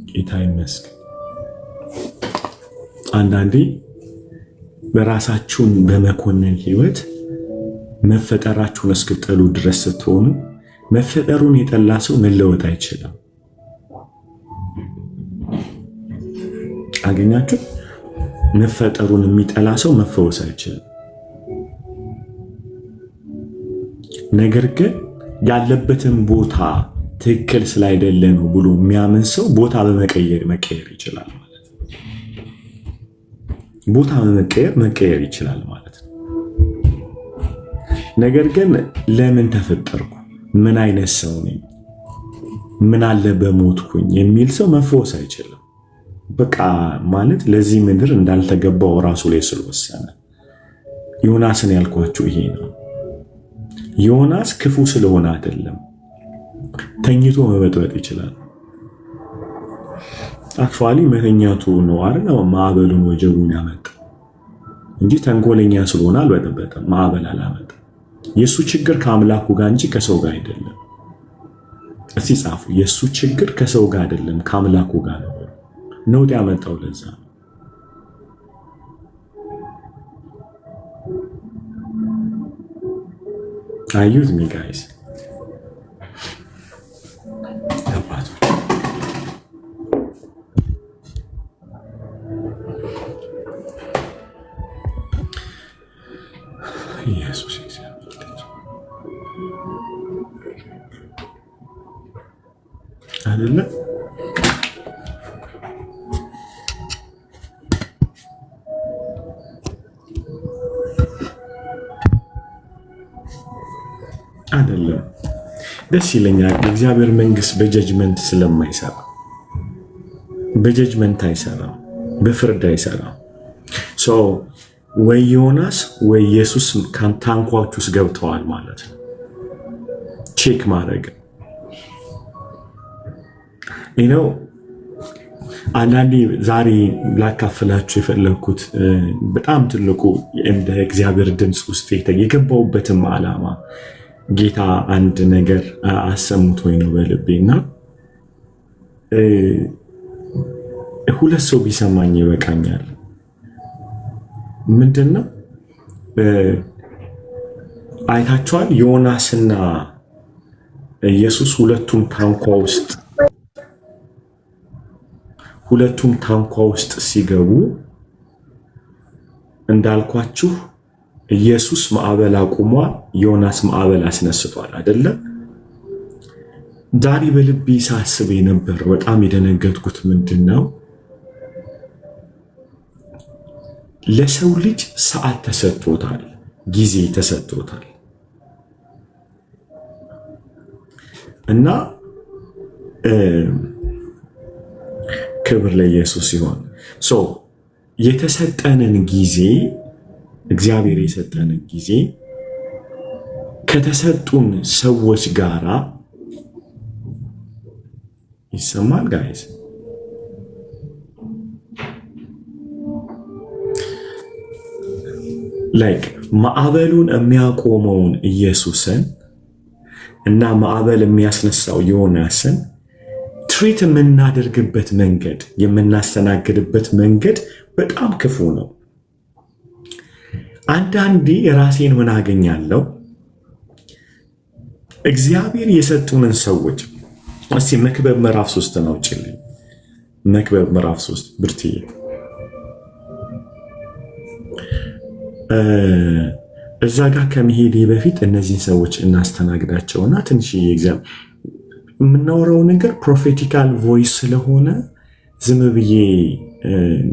ጌታ ይመስገን። አንዳንዴ በራሳችሁን በመኮነን ህይወት መፈጠራችሁን እስክትጠሉ ድረስ ስትሆኑ መፈጠሩን የጠላ ሰው መለወጥ አይችልም። አገኛችሁ? መፈጠሩን የሚጠላ ሰው መፈወስ አይችልም። ነገር ግን ያለበትን ቦታ ትክክል ስላይደለ ነው ብሎ የሚያምን ሰው ቦታ መቀየር ይችላል ማለት ነው። ቦታ መቀየር ይችላል ማለት ነው። ነገር ግን ለምን ተፈጠርኩ፣ ምን አይነት ሰው ነኝ፣ ምን አለ በሞትኩኝ የሚል ሰው መፈወስ አይችልም። በቃ ማለት ለዚህ ምድር እንዳልተገባው ራሱ ላይ ስለወሰነ። ዮናስን ያልኳችሁ ይሄ ነው። ዮናስ ክፉ ስለሆነ አይደለም፣ ተኝቶ መበጥበጥ ይችላል። አክቹአሊ መተኛቱ ነው አይደል ማዕበሉን ወጀቡን ያመጣው እንጂ ተንኮለኛ ስለሆነ አልበጠበጠም፣ ማዕበል አላመጣም። የሱ ችግር ከአምላኩ ጋር እንጂ ከሰው ጋር አይደለም። እስቲ ጻፉ፣ የሱ ችግር ከሰው ጋር አይደለም ከአምላኩ ጋር ነው። ነውጥ ያመጣው ለዛ ነው። አዩት ሚ ጋይስ አባቱ ኢየሱስ አይደለ? አይደለም። ደስ ይለኛል። የእግዚአብሔር መንግስት በጀጅመንት ስለማይሰራ፣ በጀጅመንት አይሰራም፣ በፍርድ አይሰራም። ወይ ዮናስ ወይ ኢየሱስ ታንኳዎች ውስጥ ገብተዋል ማለት ነው። ቼክ ማድረግ ነው። አንዳንዴ ዛሬ ላካፍላችሁ የፈለግኩት በጣም ትልቁ እንደ እግዚአብሔር ድምፅ ውስጥ የገባሁበትም ዓላማ ጌታ አንድ ነገር አሰሙቶኝ ነው በልቤና ሁለት ሰው ቢሰማኝ ይበቃኛል። ምንድነው አይታችኋል? ዮናስና ኢየሱስ ሁለቱም ታንኳ ውስጥ ሲገቡ እንዳልኳችሁ ኢየሱስ ማዕበል አቁሟል፣ ዮናስ ማዕበል አስነስቷል አይደለ? ዛሬ በልቤ ሳስብ ነበር በጣም የደነገጥኩት ምንድነው ለሰው ልጅ ሰዓት ተሰጥቶታል፣ ጊዜ ተሰጥቶታል እና ክብር ለኢየሱስ ሲሆን የተሰጠንን ጊዜ እግዚአብሔር የሰጠንን ጊዜ ከተሰጡን ሰዎች ጋራ ይሰማል ጋይስ። ላይክ ማዕበሉን የሚያቆመውን ኢየሱስን እና ማዕበል የሚያስነሳው ዮናስን ትሪት የምናደርግበት መንገድ የምናስተናግድበት መንገድ በጣም ክፉ ነው። አንዳንዴ የራሴን ምን አገኛለሁ እግዚአብሔር የሰጡንን ሰዎች እስቲ መክብብ ምዕራፍ 3 ነው ጭልኝ መክብብ ምዕራፍ 3 ብርትዬ እዛ ጋር ከመሄዴ በፊት እነዚህን ሰዎች እናስተናግዳቸውና ትንሽ የምናወራው ነገር ፕሮፌቲካል ቮይስ ስለሆነ ዝም ብዬ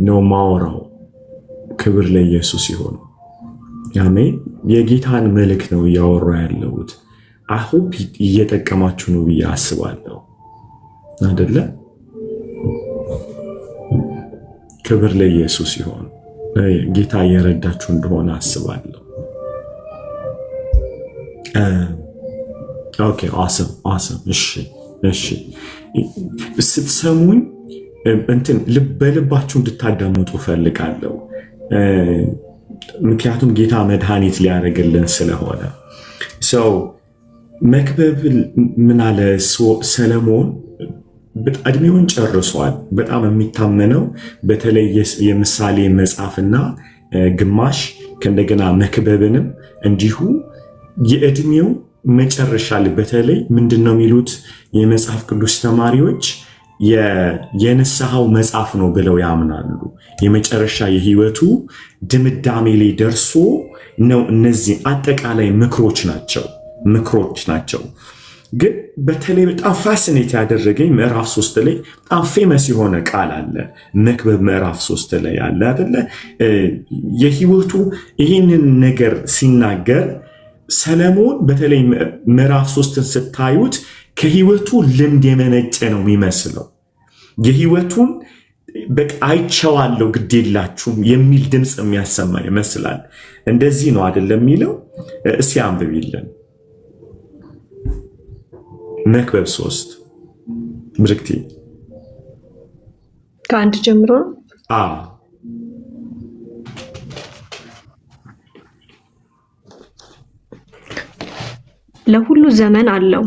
ነው ማወራው። ክብር ለኢየሱስ ይሁን። አሜን። የጌታን መልእክት ነው እያወራ ያለሁት። አሁን እየጠቀማችሁ ነው ብዬ አስባለሁ አይደለ? ክብር ለኢየሱስ ይሁን። ጌታ እየረዳችሁ እንደሆነ አስባለሁ። ኦኬ awesome እሺ ስትሰሙኝ በልባችሁ እንድታዳምጡ ፈልጋለሁ። ምክንያቱም ጌታ መድኃኒት ሊያደርግልን ስለሆነ መክብብ ምን አለ ሰለሞን እድሜውን ጨርሷል። በጣም የሚታመነው በተለይ የምሳሌ መጽሐፍና ግማሽ ከእንደገና መክብብንም እንዲሁ የእድሜው መጨረሻ ላይ በተለይ ምንድነው የሚሉት የመጽሐፍ ቅዱስ ተማሪዎች የንስሐው መጽሐፍ ነው ብለው ያምናሉ። የመጨረሻ የህይወቱ ድምዳሜ ላይ ደርሶ ነው። እነዚህ አጠቃላይ ምክሮች ናቸው። ግን በተለይ በጣም ፋሲኔት ያደረገኝ ምዕራፍ 3 ላይ በጣም ፌመስ የሆነ ቃል አለ። መክብብ ምዕራፍ 3 ላይ አለ አይደለ? የህይወቱ ይህንን ነገር ሲናገር ሰለሞን በተለይ ምዕራፍ 3ን ስታዩት ከህይወቱ ልምድ የመነጨ ነው የሚመስለው። የህይወቱን በቃ አይቼዋለሁ ግዴላችሁም የሚል ድምፅ የሚያሰማ ይመስላል። እንደዚህ ነው አይደለም የሚለው? እስኪ አንብቢልን መክብብ 3 ብርክቲ ከአንድ ጀምሮ ለሁሉ ዘመን አለው፣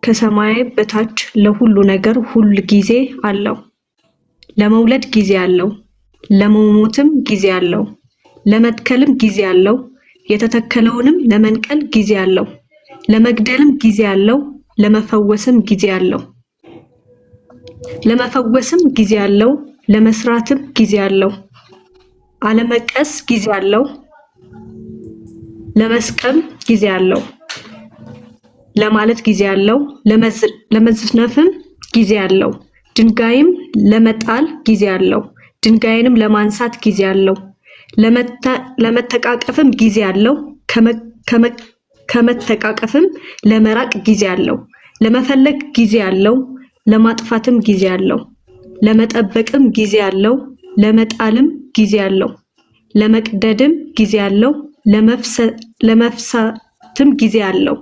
ከሰማይ በታች ለሁሉ ነገር ሁሉ ጊዜ አለው። ለመውለድ ጊዜ አለው፣ ለመሞትም ጊዜ አለው። ለመትከልም ጊዜ አለው፣ የተተከለውንም ለመንቀል ጊዜ አለው። ለመግደልም ጊዜ አለው፣ ለመፈወስም ጊዜ አለው። ለመፈወስም ጊዜ አለው፣ ለመስራትም ጊዜ አለው። አለመቀስ ጊዜ አለው፣ ለመስቀም ጊዜ አለው። ለማለት ጊዜ አለው፣ ለመዝነፍም ጊዜ አለው። ድንጋይም ለመጣል ጊዜ አለው። ድንጋይንም ለማንሳት ጊዜ አለው። ለመተቃቀፍም ጊዜ አለው። ከመተቃቀፍም ለመራቅ ጊዜ አለው። ለመፈለግ ጊዜ አለው። ለማጥፋትም ጊዜ አለው። ለመጠበቅም ጊዜ አለው። ለመጣልም ጊዜ አለው። ለመቅደድም ጊዜ አለው። ለመፍሳትም ጊዜ አለው።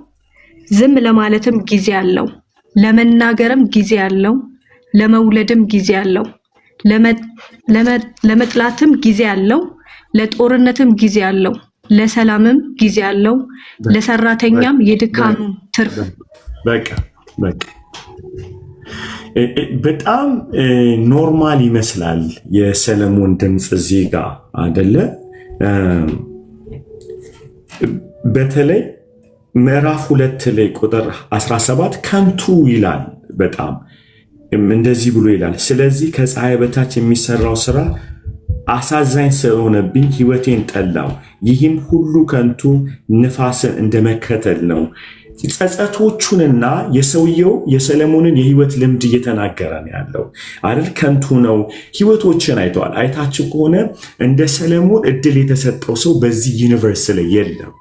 ዝም ለማለትም ጊዜ አለው። ለመናገርም ጊዜ አለው። ለመውለድም ጊዜ አለው። ለመጥላትም ጊዜ አለው። ለጦርነትም ጊዜ አለው። ለሰላምም ጊዜ አለው። ለሰራተኛም የድካሙ ትርፍ። በቃ በጣም ኖርማል ይመስላል የሰለሞን ድምፅ እዚህ ጋር አይደለ? በተለይ ምዕራፍ 2 ላይ ቁጥር 17 ከንቱ ይላል። በጣም እንደዚህ ብሎ ይላል፣ ስለዚህ ከፀሐይ በታች የሚሰራው ስራ አሳዛኝ ስለሆነብኝ ሕይወቴን ጠላው። ይህም ሁሉ ከንቱ ንፋስን እንደመከተል ነው። ጸጸቶቹንና የሰውየው የሰለሞንን የህይወት ልምድ እየተናገረ ነው ያለው አይደል? ከንቱ ነው። ህይወቶችን አይተዋል። አይታችሁ ከሆነ እንደ ሰለሞን እድል የተሰጠው ሰው በዚህ ዩኒቨርስ ላይ የለም።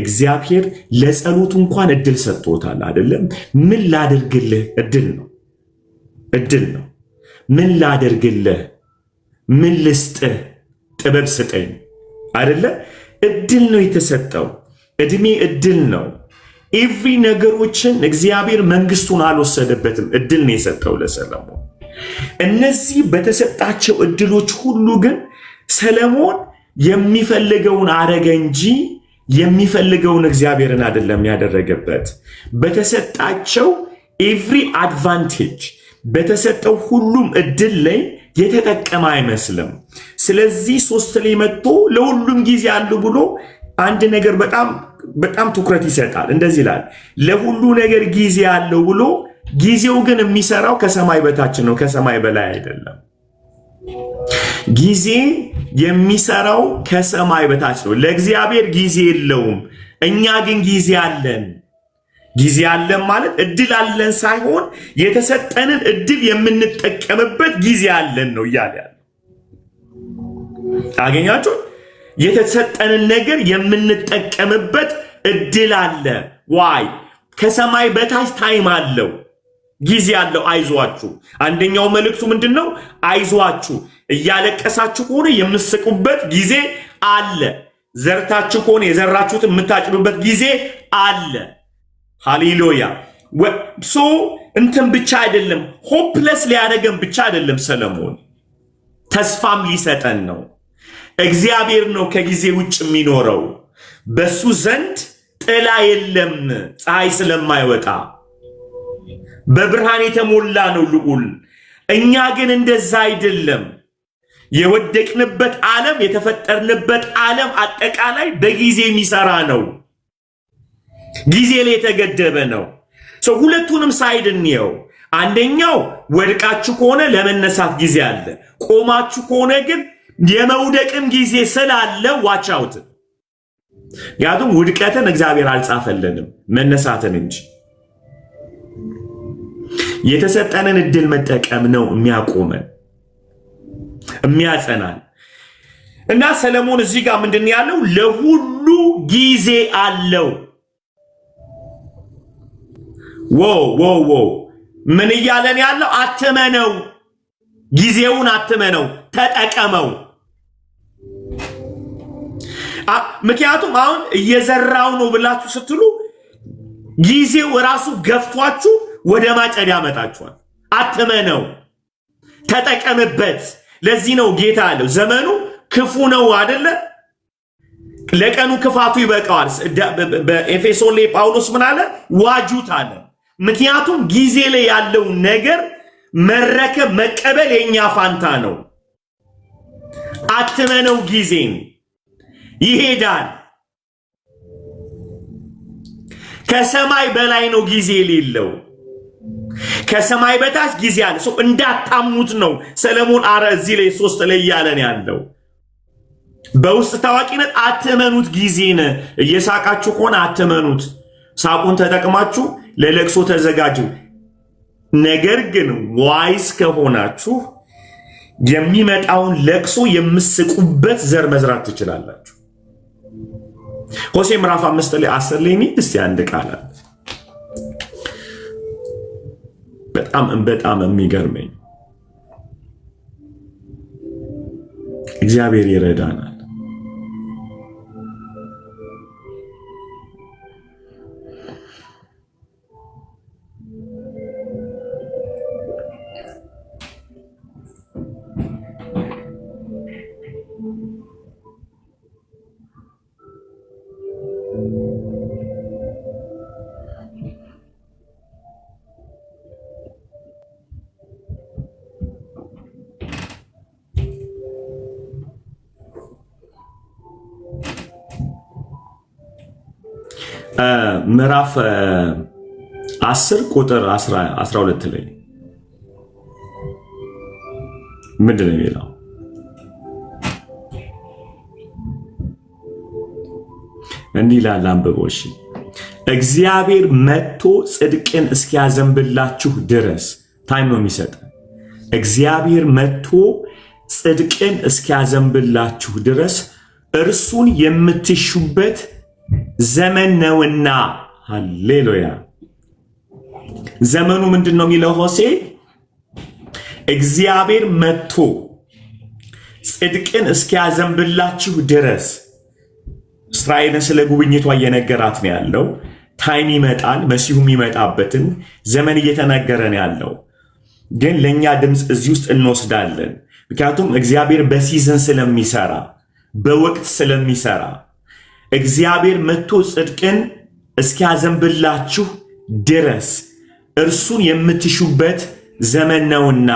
እግዚአብሔር ለጸሎቱ እንኳን እድል ሰጥቶታል አይደለም? ምን ላድርግልህ? እድል ነው። ምን ላድርግልህ? ምን ልስጥህ? ጥበብ ስጠኝ አይደለ? እድል ነው የተሰጠው። እድሜ እድል ነው። ኤቭሪ ነገሮችን እግዚአብሔር መንግስቱን አልወሰደበትም። እድል ነው የሰጠው ለሰለሞን። እነዚህ በተሰጣቸው እድሎች ሁሉ ግን ሰለሞን የሚፈልገውን አረገ እንጂ የሚፈልገውን እግዚአብሔርን አይደለም ያደረገበት። በተሰጣቸው ኤቭሪ አድቫንቴጅ በተሰጠው ሁሉም እድል ላይ የተጠቀመ አይመስልም። ስለዚህ 3 ላይ መጥቶ ለሁሉም ጊዜ አሉ ብሎ አንድ ነገር በጣም ትኩረት ይሰጣል። እንደዚህ ይላል፣ ለሁሉ ነገር ጊዜ አለው ብሎ ጊዜው ግን የሚሰራው ከሰማይ በታች ነው፣ ከሰማይ በላይ አይደለም። ጊዜ የሚሰራው ከሰማይ በታች ነው። ለእግዚአብሔር ጊዜ የለውም። እኛ ግን ጊዜ አለን። ጊዜ አለን ማለት እድል አለን ሳይሆን የተሰጠንን እድል የምንጠቀምበት ጊዜ አለን ነው እያለ ያለው። አገኛችሁ? የተሰጠንን ነገር የምንጠቀምበት እድል አለ። ዋይ ከሰማይ በታች ታይም አለው፣ ጊዜ አለው። አይዟችሁ። አንደኛው መልእክቱ ምንድነው? አይዟችሁ። እያለቀሳችሁ ከሆነ የምትስቁበት ጊዜ አለ። ዘርታችሁ ከሆነ የዘራችሁትን የምታጭዱበት ጊዜ አለ። ሃሌሉያ። ሶ እንትን ብቻ አይደለም፣ ሆፕለስ ሊያደርገን ብቻ አይደለም ሰለሞን፣ ተስፋም ሊሰጠን ነው። እግዚአብሔር ነው ከጊዜ ውጭ የሚኖረው። በሱ ዘንድ ጥላ የለም፣ ፀሐይ ስለማይወጣ በብርሃን የተሞላ ነው ልዑል። እኛ ግን እንደዛ አይደለም። የወደቅንበት ዓለም፣ የተፈጠርንበት ዓለም አጠቃላይ በጊዜ የሚሰራ ነው። ጊዜ ላይ የተገደበ ነው። ሁለቱንም ሳይድ እንየው። አንደኛው ወድቃችሁ ከሆነ ለመነሳት ጊዜ አለ። ቆማችሁ ከሆነ ግን የመውደቅም ጊዜ ስላለ ዋች አውት። ምክንያቱም ውድቀትን እግዚአብሔር አልጻፈልንም፣ መነሳትን እንጂ። የተሰጠንን እድል መጠቀም ነው የሚያቆመን የሚያጸናን። እና ሰለሞን እዚህ ጋር ምንድን ያለው? ለሁሉ ጊዜ አለው። ዎ ምን እያለን ያለው? አትመነው፣ ጊዜውን አትመነው፣ ተጠቀመው። ምክንያቱም አሁን እየዘራው ነው ብላችሁ ስትሉ ጊዜው ራሱ ገፍቷችሁ ወደ ማጨድ ያመጣችኋል። አትመነው፣ ተጠቀምበት። ለዚህ ነው ጌታ ያለው ዘመኑ ክፉ ነው አይደለ? ለቀኑ ክፋቱ ይበቃዋል። በኤፌሶን ላይ ጳውሎስ ምን አለ? ዋጁት አለ። ምክንያቱም ጊዜ ላይ ያለው ነገር መረከብ መቀበል የኛ ፋንታ ነው። አትመነው፣ ጊዜን ይሄዳል። ከሰማይ በላይ ነው ጊዜ የሌለው፣ ከሰማይ በታች ጊዜ አለ። ሰው እንዳታምኑት ነው ሰለሞን አረ እዚህ ላይ 3 ላይ ያለን ያለው። በውስጥ ታዋቂነት አትመኑት ጊዜን። እየሳቃችሁ ከሆነ አትመኑት። ሳቁን ተጠቅማችሁ ለለቅሶ ተዘጋጁ። ነገር ግን ዋይስ ከሆናችሁ የሚመጣውን ለቅሶ የምስቁበት ዘር መዝራት ትችላላችሁ። ሆሴ ምዕራፍ 5 ላይ 10 ላይ እስቲ አንድ ቃል አለ በጣም የሚገርመኝ። እግዚአብሔር ይረዳናል። ምዕራፍ 10 ቁጥር 12 ላይ ምንድን ነው የሚለው? እንዲህ ይላል፣ አንብበው እሺ። እግዚአብሔር መጥቶ ጽድቅን እስኪያዘንብላችሁ ድረስ ታይም ነው የሚሰጥ። እግዚአብሔር መጥቶ ጽድቅን እስኪያዘንብላችሁ ድረስ እርሱን የምትሹበት ዘመን ነውና። ሃሌሉያ። ዘመኑ ምንድን ነው የሚለው ሆሴ? እግዚአብሔር መጥቶ ጽድቅን እስኪያዘንብላችሁ ድረስ። እስራኤልን ስለ ጉብኝቷ እየነገራት ነው ያለው። ታይም ይመጣል፣ መሲሁ የሚመጣበትን ዘመን እየተነገረ ነው ያለው። ግን ለእኛ ድምፅ እዚህ ውስጥ እንወስዳለን። ምክንያቱም እግዚአብሔር በሲዝን ስለሚሰራ፣ በወቅት ስለሚሰራ እግዚአብሔር መጥቶ ጽድቅን እስኪያዘንብላችሁ ድረስ እርሱን የምትሹበት ዘመን ነውና።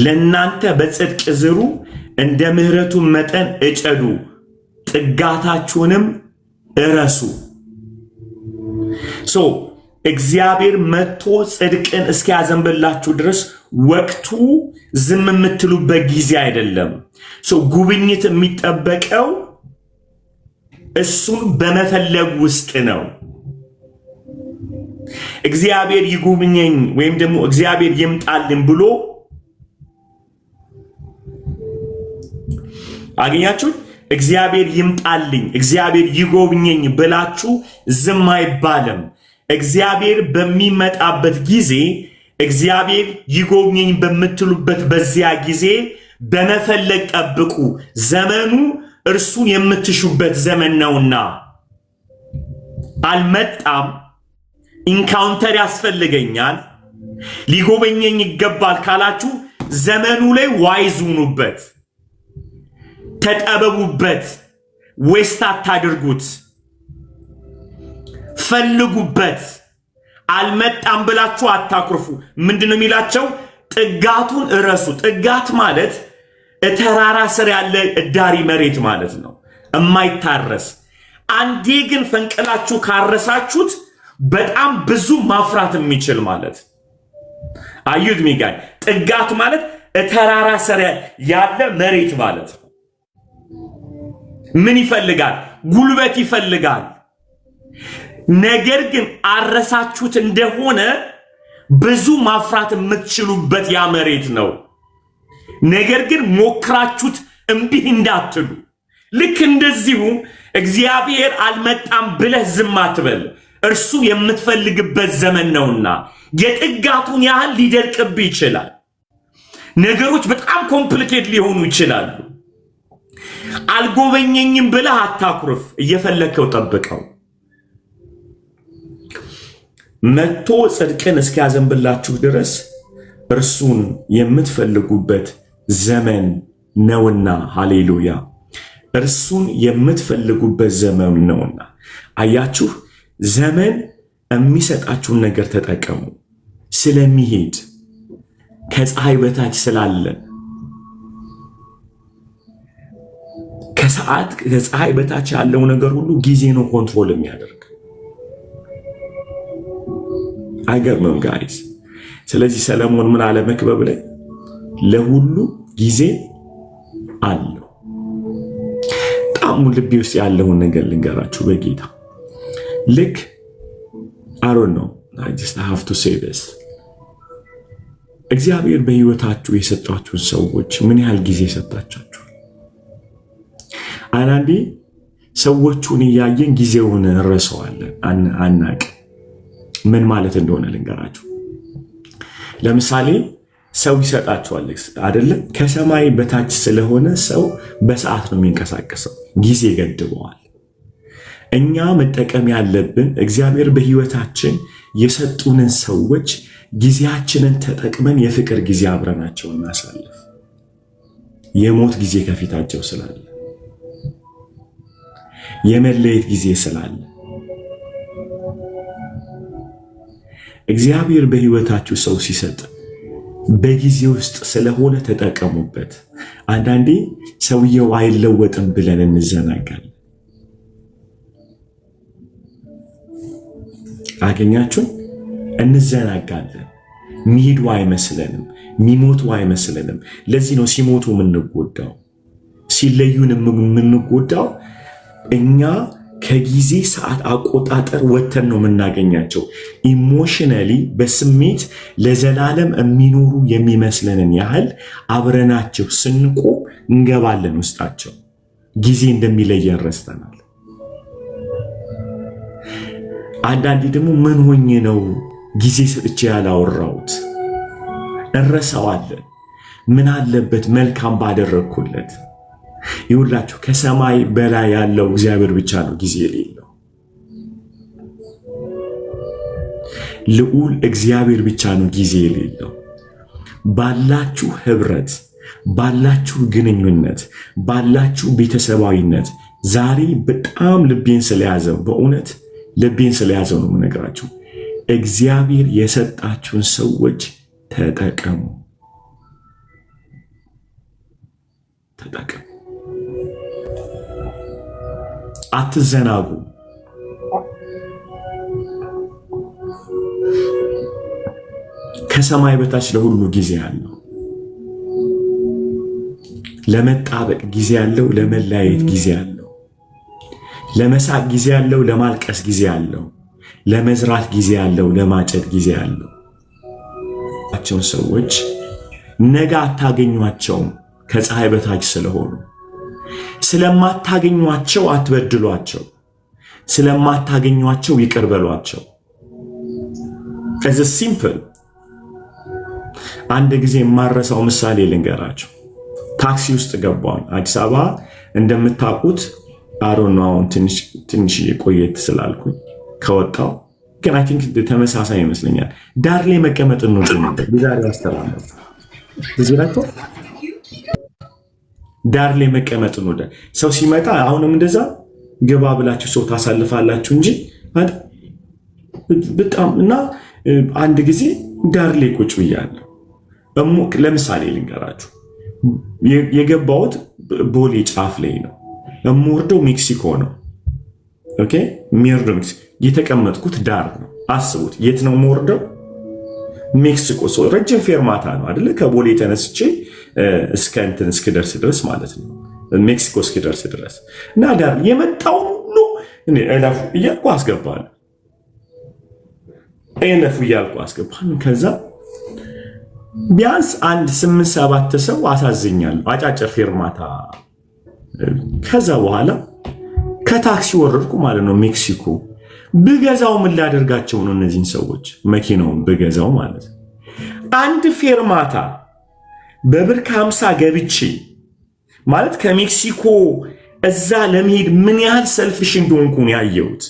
ለእናንተ በጽድቅ ዝሩ፣ እንደ ምሕረቱ መጠን እጨዱ፣ ጥጋታችሁንም እረሱ። እግዚአብሔር መጥቶ ጽድቅን እስኪያዘንብላችሁ ድረስ ወቅቱ ዝም የምትሉበት ጊዜ አይደለም። ጉብኝት የሚጠበቀው እሱን በመፈለግ ውስጥ ነው። እግዚአብሔር ይጎብኘኝ ወይም ደግሞ እግዚአብሔር ይምጣልን ብሎ አገኛችሁት? እግዚአብሔር ይምጣልኝ፣ እግዚአብሔር ይጎብኘኝ ብላችሁ ዝም አይባልም። እግዚአብሔር በሚመጣበት ጊዜ እግዚአብሔር ይጎብኘኝ በምትሉበት በዚያ ጊዜ በመፈለግ ጠብቁ። ዘመኑ እርሱን የምትሹበት ዘመን ነውና። አልመጣም፣ ኢንካውንተር ያስፈልገኛል፣ ሊጎበኘኝ ይገባል ካላችሁ ዘመኑ ላይ ዋይዝ ሁኑበት፣ ተጠበቡበት፣ ዌስት አታድርጉት፣ ፈልጉበት። አልመጣም ብላችሁ አታኩርፉ። ምንድነው የሚላቸው? ጥጋቱን እረሱ። ጥጋት ማለት ተራራ ስር ያለ እዳሪ መሬት ማለት ነው፣ የማይታረስ። አንዴ ግን ፈንቅላችሁ ካረሳችሁት በጣም ብዙ ማፍራት የሚችል ማለት። አዩት ሚጋይ ጥጋት ማለት ተራራ ስር ያለ መሬት ማለት ነው። ምን ይፈልጋል? ጉልበት ይፈልጋል። ነገር ግን አረሳችሁት እንደሆነ ብዙ ማፍራት የምትችሉበት ያ መሬት ነው። ነገር ግን ሞክራችሁት እምቢ እንዳትሉ። ልክ እንደዚሁ እግዚአብሔር አልመጣም ብለህ ዝም አትበል። እርሱ የምትፈልግበት ዘመን ነውና የጥጋቱን ያህል ሊደርቅብህ ይችላል። ነገሮች በጣም ኮምፕሊኬት ሊሆኑ ይችላሉ። አልጎበኘኝም ብለህ አታኩርፍ። እየፈለግከው ጠብቀው። መጥቶ ጽድቅን እስኪያዘንብላችሁ ድረስ እርሱን የምትፈልጉበት ዘመን ነውና። ሃሌሉያ! እርሱን የምትፈልጉበት ዘመን ነውና። አያችሁ፣ ዘመን የሚሰጣችሁን ነገር ተጠቀሙ። ስለሚሄድ ከፀሐይ በታች ስላለ ከፀሐይ በታች ያለው ነገር ሁሉ ጊዜ ነው ኮንትሮል የሚያደርግ። አይገርምም ጋይስ? ስለዚህ ሰለሞን ምን አለ መክብብ ላይ? ለሁሉ ጊዜ አለው። በጣም ልቤ ውስጥ ያለውን ነገር ልንገራችሁ በጌታ ልክ I don't know I just have to say this እግዚአብሔር በህይወታችሁ የሰጣችሁን ሰዎች ምን ያህል ጊዜ ሰጣቻችሁ? አንዳንዴ ሰዎቹን እያየን ጊዜውን እንረሳዋለን፣ አናቅ። ምን ማለት እንደሆነ ልንገራችሁ። ለምሳሌ ሰው ይሰጣችኋል አይደለ? ከሰማይ በታች ስለሆነ ሰው በሰዓት ነው የሚንቀሳቀሰው፣ ጊዜ ገድበዋል። እኛ መጠቀም ያለብን እግዚአብሔር በህይወታችን የሰጡንን ሰዎች ጊዜያችንን ተጠቅመን የፍቅር ጊዜ አብረናቸው እናሳልፍ። የሞት ጊዜ ከፊታቸው ስላለ፣ የመለየት ጊዜ ስላለ እግዚአብሔር በህይወታችሁ ሰው ሲሰጥ በጊዜ ውስጥ ስለሆነ ተጠቀሙበት። አንዳንዴ ሰውየው አይለወጥም ብለን እንዘናጋለን። አገኛችሁ? እንዘናጋለን። ሚሄዱ አይመስለንም፣ ሚሞቱ አይመስለንም። ለዚህ ነው ሲሞቱ የምንጎዳው፣ ሲለዩን የምንጎዳው። እኛ ከጊዜ ሰዓት አቆጣጠር ወተን ነው የምናገኛቸው። ኢሞሽናሊ በስሜት ለዘላለም የሚኖሩ የሚመስለንን ያህል አብረናቸው ስንቆም እንገባለን ውስጣቸው። ጊዜ እንደሚለየን ረስተናል። አንዳንዴ ደግሞ ምን ሆኜ ነው ጊዜ ሰጥቼ ያላወራሁት እንረሳዋለን። ምን አለበት መልካም ባደረግኩለት። ይሁላችሁ ከሰማይ በላይ ያለው እግዚአብሔር ብቻ ነው ጊዜ የሌለው። ልዑል እግዚአብሔር ብቻ ነው ጊዜ የሌለው። ባላችሁ ህብረት፣ ባላችሁ ግንኙነት፣ ባላችሁ ቤተሰባዊነት ዛሬ በጣም ልቤን ስለያዘው፣ በእውነት ልቤን ስለያዘው ነው የምነግራችሁ። እግዚአብሔር የሰጣችሁን ሰዎች ተጠቀሙ። አትዘናጉ። ከሰማይ በታች ለሁሉ ጊዜ አለው። ለመጣበቅ ጊዜ አለው፣ ለመለያየት ጊዜ አለው። ለመሳቅ ጊዜ አለው፣ ለማልቀስ ጊዜ አለው። ለመዝራት ጊዜ አለው፣ ለማጨድ ጊዜ አለው። ሰዎች ነገ አታገኟቸውም ከፀሐይ በታች ስለሆኑ። ስለማታገኟቸው አትበድሏቸው፣ ስለማታገኟቸው ይቅር በሏቸው። as a simple አንድ ጊዜ የማረሳው ምሳሌ ልንገራችሁ። ታክሲ ውስጥ ገባን። አዲስ አበባ እንደምታውቁት አሮን ነው። ትንሽ ቆየት ስላልኩኝ ከወጣው ግን አይ ቲንክ ተመሳሳይ ይመስለኛል። ዳር ላይ መቀመጥ ነው ነበር ዛሬ ያስተላልፋል። እዚህላችሁ ዳር ላይ መቀመጥ ነው። ሰው ሲመጣ አሁንም እንደዛ ገባ ብላችሁ ሰው ታሳልፋላችሁ እንጂ በጣም እና አንድ ጊዜ ዳር ላይ ቁጭ ብያለሁ። ለምሳሌ ልንገራችሁ። የገባሁት ቦሌ ጫፍ ላይ ነው። የምወርደው ሜክሲኮ ነው። ኦኬ የሚወርደው ሜክሲኮ፣ የተቀመጥኩት ዳር ነው። አስቡት፣ የት ነው የምወርደው? ሜክሲኮ። ሰው ረጅም ፌርማታ ነው አይደለ? ከቦሌ ተነስቼ እስክደርስ ድረስ ማለት ነው። ሜክሲኮ እስክደርስ ድረስ እና ዳር የመጣው ሁሉ እለፉ እያልኩ አስገባለሁ። እለፉ እያልኩ አስገባለሁ። ከዛ ቢያንስ አንድ 8-7 ሰው አሳዝኛለሁ። አጫጭር ፌርማታ። ከዛ በኋላ ከታክሲ ወረድኩ ማለት ነው። ሜክሲኮ ብገዛው ምን ላደርጋቸው ነው እነዚህን ሰዎች? መኪናውን ብገዛው ማለት ነው። አንድ ፌርማታ በብር ከ50 ገብቼ ማለት ከሜክሲኮ እዛ ለመሄድ ምን ያህል ሰልፍሽ እንደሆንኩ ነው ያየሁት።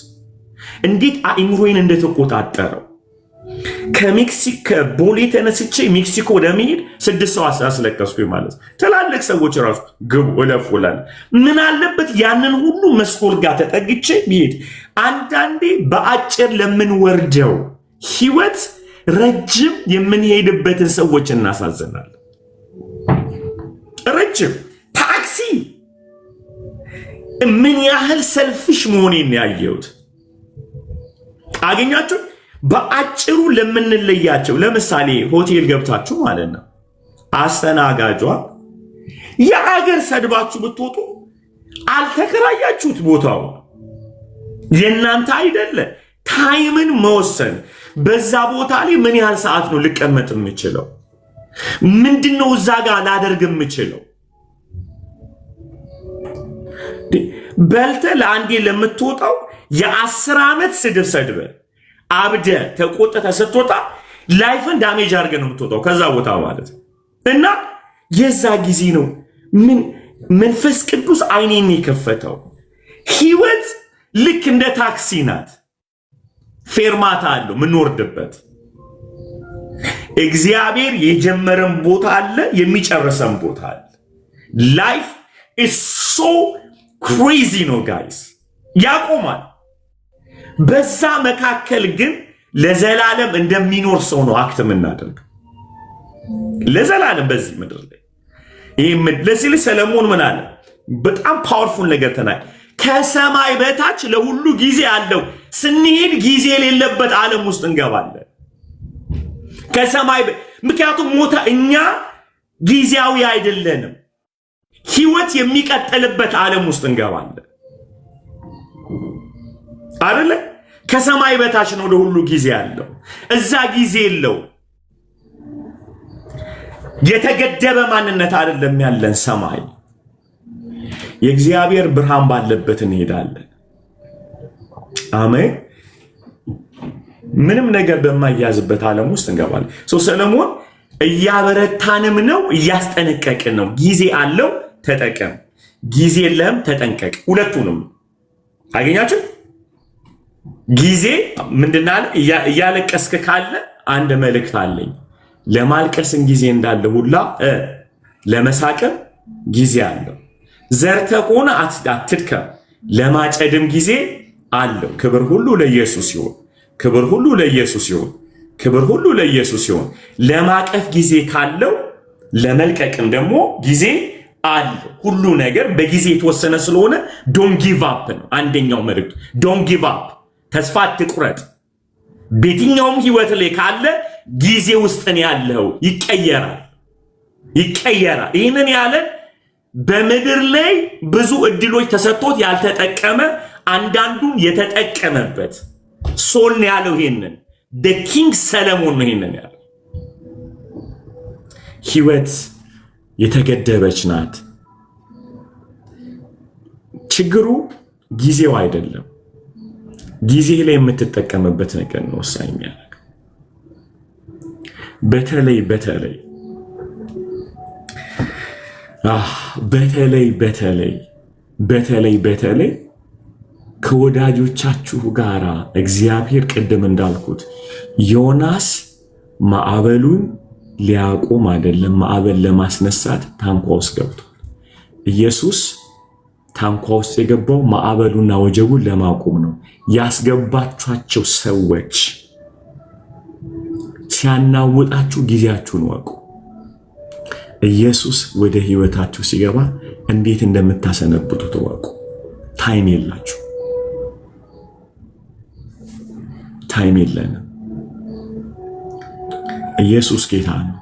እንዴት አእምሮዬን እንደተቆጣጠረው። ከቦሌ ተነስቼ ሜክሲኮ ለመሄድ 6 ሰው አስለቀስኩኝ ማለት ነው። ትላልቅ ሰዎች ራሱ ግቡ እለፉላል። ምን አለበት ያንን ሁሉ መስኮት ጋር ተጠግቼ ቢሄድ። አንዳንዴ በአጭር ለምንወርደው ህይወት ረጅም የምንሄድበትን ሰዎች እናሳዝናለን። ረጅም ታክሲ ምን ያህል ሰልፍሽ መሆኔን ያየሁት። አገኛችሁ? በአጭሩ ለምንለያቸው። ለምሳሌ ሆቴል ገብታችሁ ማለት ነው፣ አስተናጋጇ የአገር ሰድባችሁ ብትወጡ አልተከራያችሁት፣ ቦታው የእናንተ አይደለ። ታይምን መወሰን፣ በዛ ቦታ ላይ ምን ያህል ሰዓት ነው ልቀመጥ የምችለው? ምንድነው እዛ ጋር ላደርግ የምችለው? በልተ ለአንዴ ለምትወጣው የ10 ዓመት ስድብ ሰድበ አብደ ተቆጥተ ስትወጣ ላይፍን ዳሜጅ አድርገህ ነው የምትወጣው ከዛ ቦታ ማለት እና የዛ ጊዜ ነው ምን መንፈስ ቅዱስ አይኔን የከፈተው። ህይወት ልክ እንደ ታክሲ ናት። ፌርማታ አለው ምንወርድበት። እግዚአብሔር የጀመረን ቦታ አለ፣ የሚጨርሰን ቦታ አለ። ላይፍ is so crazy ነው ጋይስ። ያቆማል። በዛ መካከል ግን ለዘላለም እንደሚኖር ሰው ነው አክት የምናደርግ ለዘላለም በዚህ ምድር ላይ። ይሄም ለዚህ ሰለሞን ምን አለ? በጣም ፓወርፉል ነገር ተናገረ። ከሰማይ በታች ለሁሉ ጊዜ አለው። ስንሄድ ጊዜ የሌለበት ዓለም ውስጥ እንገባለን። ከሰማይ ምክንያቱም ሞታ እኛ ጊዜያዊ አይደለንም። ህይወት የሚቀጥልበት ዓለም ውስጥ እንገባለን አይደለ? ከሰማይ በታች ነው ለሁሉ ጊዜ አለው። እዛ ጊዜ የለው። የተገደበ ማንነት አይደለም ያለን ሰማይ። የእግዚአብሔር ብርሃን ባለበት እንሄዳለን። አሜን። ምንም ነገር በማያዝበት ዓለም ውስጥ እንገባለን። ሰለሞን እያበረታንም ነው እያስጠነቀቅን ነው። ጊዜ አለው ተጠቀም፣ ጊዜ የለህም ተጠንቀቅ። ሁለቱንም አገኛችሁ። ጊዜ ምንድናል? እያለቀስክ ካለ አንድ መልእክት አለኝ። ለማልቀስን ጊዜ እንዳለ ሁላ ለመሳቅም ጊዜ አለው። ዘርተህ ከሆነ አትድከም፣ ለማጨድም ጊዜ አለው። ክብር ሁሉ ለኢየሱስ ይሁን። ክብር ሁሉ ለኢየሱስ ይሁን። ክብር ሁሉ ለኢየሱስ ይሁን። ለማቀፍ ጊዜ ካለው ለመልቀቅም ደግሞ ጊዜ አለው። ሁሉ ነገር በጊዜ የተወሰነ ስለሆነ ዶንት ጊቭ አፕ ነው አንደኛው መልእክት። ዶንት ጊቭ አፕ፣ ተስፋ አትቁረጥ። በየትኛውም ህይወት ላይ ካለ ጊዜ ውስጥ ነው ያለው። ይቀየራል፣ ይቀየራል። ይህንን ያለ በምድር ላይ ብዙ እድሎች ተሰጥቶት ያልተጠቀመ አንዳንዱን የተጠቀመበት ሶል ነው ያለው። ይሄንን ኪንግ ሰለሞን ነው ይሄንን ያለው። ህይወት የተገደበች ናት። ችግሩ ጊዜው አይደለም፣ ጊዜ ላይ የምትጠቀምበት ነገር ነው ወሳኝ የሚያደርገው። በተለይ ከወዳጆቻችሁ ጋር እግዚአብሔር ቅድም እንዳልኩት ዮናስ ማዕበሉን ሊያቆም አይደለም ማዕበል ለማስነሳት ታንኳ ውስጥ ገብቷል። ኢየሱስ ታንኳ ውስጥ የገባው ማዕበሉና ወጀቡን ለማቆም ነው። ያስገባችኋቸው ሰዎች ሲያናውጣችሁ ጊዜያችሁን ወቁ። ኢየሱስ ወደ ህይወታችሁ ሲገባ እንዴት እንደምታሰነብቱ ተወቁ። ታይም የላችሁ፣ ታይም የለንም። ኢየሱስ ጌታ ነው።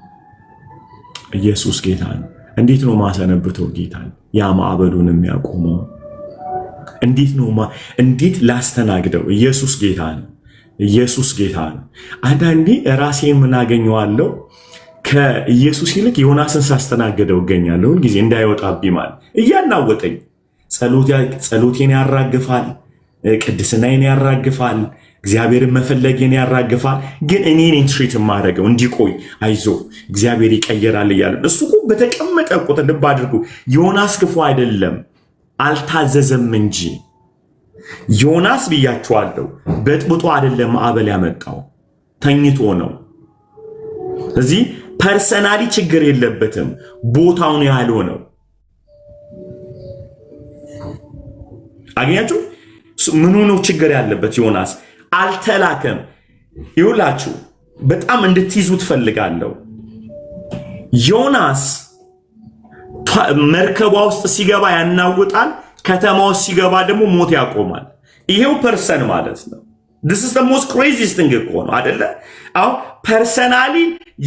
ኢየሱስ ጌታ ነው። እንዴት ነው ማሰነብተው ጌታ? ያ ማዕበሉን የሚያቆመው እንዴት ላስተናግደው? ኢየሱስ ጌታ ነው። ኢየሱስ ጌታ ነው። አንዳንዴ ራሴን ምን አገኘዋለሁ? ከኢየሱስ ይልቅ ዮናስን ሳስተናግደው እገኛለሁ። ሁልጊዜ እንዳይወጣብኝ ማለት እያናወጠኝ ጸሎቴን ያራግፋል፣ ቅድስናዬን ያራግፋል፣ እግዚአብሔርን መፈለጌን ያራግፋል። ግን እኔ ነኝ ትሪት የማደርገው እንዲቆይ፣ አይዞ እግዚአብሔር ይቀየራል እያለ እሱ እኮ በተቀመጠ ቁጥር ልብ አድርጉ። ዮናስ ክፉ አይደለም አልታዘዘም እንጂ። ዮናስ ብያችኋለሁ በጥብጦ አይደለም ማዕበል ያመጣው ተኝቶ ነው። እዚህ ፐርሰናሊ ችግር የለበትም፣ ቦታውን ያህል ነው። አገኛችሁ? ምኑ ነው ችግር ያለበት? ዮናስ አልተላከም። ይውላችሁ በጣም እንድትይዙ ትፈልጋለሁ። ዮናስ መርከቧ ውስጥ ሲገባ ያናውጣል፣ ከተማ ውስጥ ሲገባ ደግሞ ሞት ያቆማል። ይሄው ፐርሰን ማለት ነው። this is the most craziest thing እኮ ነው አይደለ? አሁን ፐርሰናሊ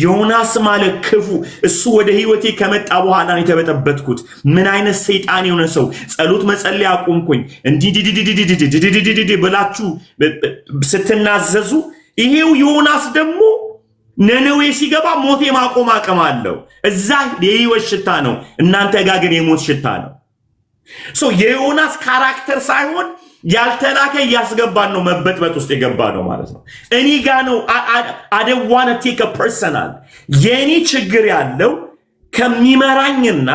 ዮናስ ማለት ክፉ እሱ ወደ ህይወቴ ከመጣ በኋላ ነው የተበጠበጥኩት። ምን አይነት ሰይጣን የሆነ ሰው ጸሎት መጸለይ አቆምኩኝ እንዲዲዲዲዲዲዲዲዲዲዲ ብላችሁ ስትናዘዙ ይሄው ዮናስ ደግሞ ነነዌ ሲገባ ሞት የማቆም አቅም አለው። እዛ የህይወት ሽታ ነው፣ እናንተ ጋር ግን የሞት ሽታ ነው። ሶ የዮናስ ካራክተር ሳይሆን ያልተላከ ያስገባን ነው መበጥበጥ ውስጥ የገባ ነው ማለት ነው። እኔ ጋር ነው I don't want to take a personal የኔ ችግር ያለው ከሚመራኝና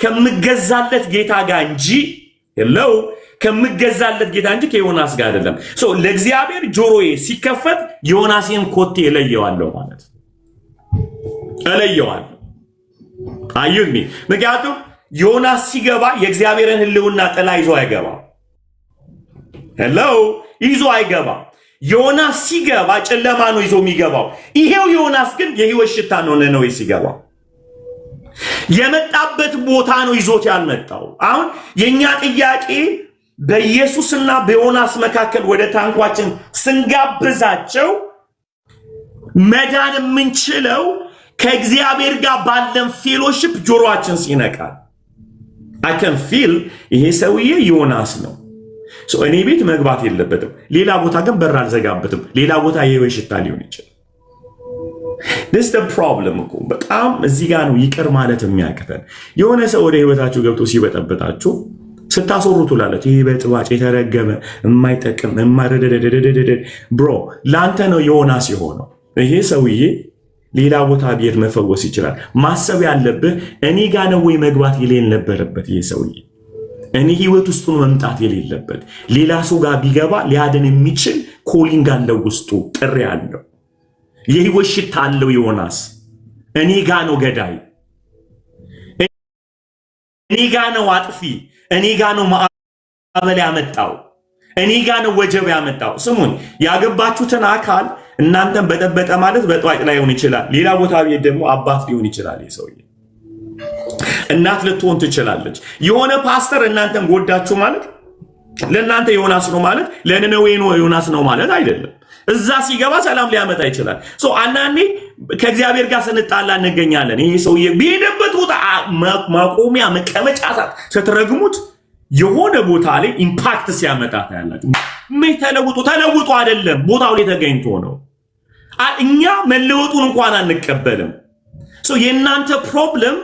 ከምገዛለት ጌታ ጋር እንጂ hello ከምገዛለት ጌታ እንጂ ከዮናስ ጋር አይደለም። ሶ ለእግዚአብሔር ጆሮዬ ሲከፈት ዮናስን ኮቴ እለየዋለሁ ማለት ነው። እለየዋለሁ አዩኝ። ምክንያቱም ዮናስ ሲገባ የእግዚአብሔርን ህልውና ጥላ ይዞ አይገባ። ሄሎ ይዞ አይገባ። ዮናስ ሲገባ ጨለማ ነው ይዞ የሚገባው። ይሄው ዮናስ ግን የህይወት ሽታ ነው ነነዌ ሲገባ። የመጣበት ቦታ ነው ይዞት ያልመጣው። አሁን የኛ ጥያቄ በኢየሱስና በዮናስ መካከል ወደ ታንኳችን ስንጋብዛቸው መዳን የምንችለው ከእግዚአብሔር ጋር ባለን ፌሎሺፕ ጆሮአችን ሲነቃ I can feel ይሄ ሰውዬ ዮናስ ነው። እኔ ቤት መግባት የለበትም። ሌላ ቦታ ግን በር አልዘጋበትም። ሌላ ቦታ የህይወት ሽታ ሊሆን ይችላል። this the problem እኮ በጣም እዚህ ጋር ነው ይቅር ማለት የሚያቅተን። የሆነ ሰው ወደ ህይወታችሁ ገብቶ ሲበጠበጣችሁ ስታስወሩት ላላችሁ ይሄ በጥባጭ የተረገመ የማይጠቅም የማይረደደደደደ ብሮ ላንተ ነው ዮናስ የሆነው። ይሄ ሰውዬ ሌላ ቦታ ቢሄድ መፈወስ ይችላል። ማሰብ ያለብህ እኔ ጋር ነው ወይ መግባት የሌለበት ይሄ ሰውዬ እኔ ህይወት ውስጥ ነው መምጣት የሌለበት። ሌላ ሰው ጋር ቢገባ ሊያድን የሚችል ኮሊንግ አለው ውስጡ፣ ጥሪ አለው፣ የህይወት ሽታ አለው ዮናስ። እኔ ጋር ነው ገዳይ፣ እኔ ጋር ነው አጥፊ፣ እኔ ጋር ነው ማዕበል ያመጣው፣ እኔ ጋር ነው ወጀብ ያመጣው። ስሙን ያገባችሁትን አካል እናንተን በጠበጠ ማለት በጥዋጭ ላይ ሆን ይችላል። ሌላ ቦታ ቢሄድ ደግሞ አባት ሊሆን ይችላል። ይሰውዬ እናት ልትሆን ትችላለች። የሆነ ፓስተር እናንተን ጎዳችሁ ማለት ለእናንተ ዮናስ ነው ማለት ለነነዌ ነው ዮናስ ነው ማለት አይደለም። እዛ ሲገባ ሰላም ሊያመጣ ይችላል። አንዳንዴ ከእግዚአብሔር ጋር ስንጣላ እንገኛለን። ይሄ ሰውዬ ቢሄድበት ቦታ ማቆሚያ መቀመጫ ሰዓት ስትረግሙት የሆነ ቦታ ላይ ኢምፓክት ሲያመጣ ታያላችሁ። ተለውጦ አይደለም ቦታው ላይ ተገኝቶ ነው። እኛ መለወጡን እንኳን አንቀበልም። የእናንተ ፕሮብለም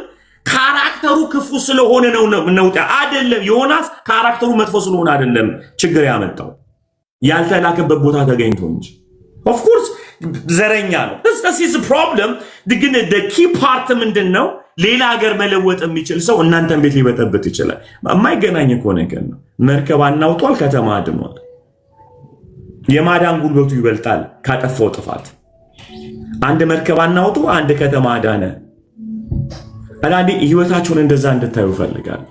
ካራክተሩ ክፉ ስለሆነ ነው አይደለም። ዮናስ ካራክተሩ መጥፎ ስለሆነ አይደለም ችግር ያመጣው ያልተላከበት ቦታ ተገኝቶ እንጂ። ኦፍ ኮርስ ዘረኛ ነው። this is a problem። ግን the key part ምንድነው? ሌላ ሀገር መለወጥ የሚችል ሰው እናንተን ቤት ሊበጠብጥ ይችላል። የማይገናኝ እኮ ነገር ነው። መርከብ አናውጧል፣ ከተማ አድኗል። የማዳን ጉልበቱ ይበልጣል ካጠፋው ጥፋት። አንድ መርከብ አናውጡ፣ አንድ ከተማ አዳነ። አንዳንዴ ህይወታችሁን እንደዛ እንድታዩ ፈልጋለሁ።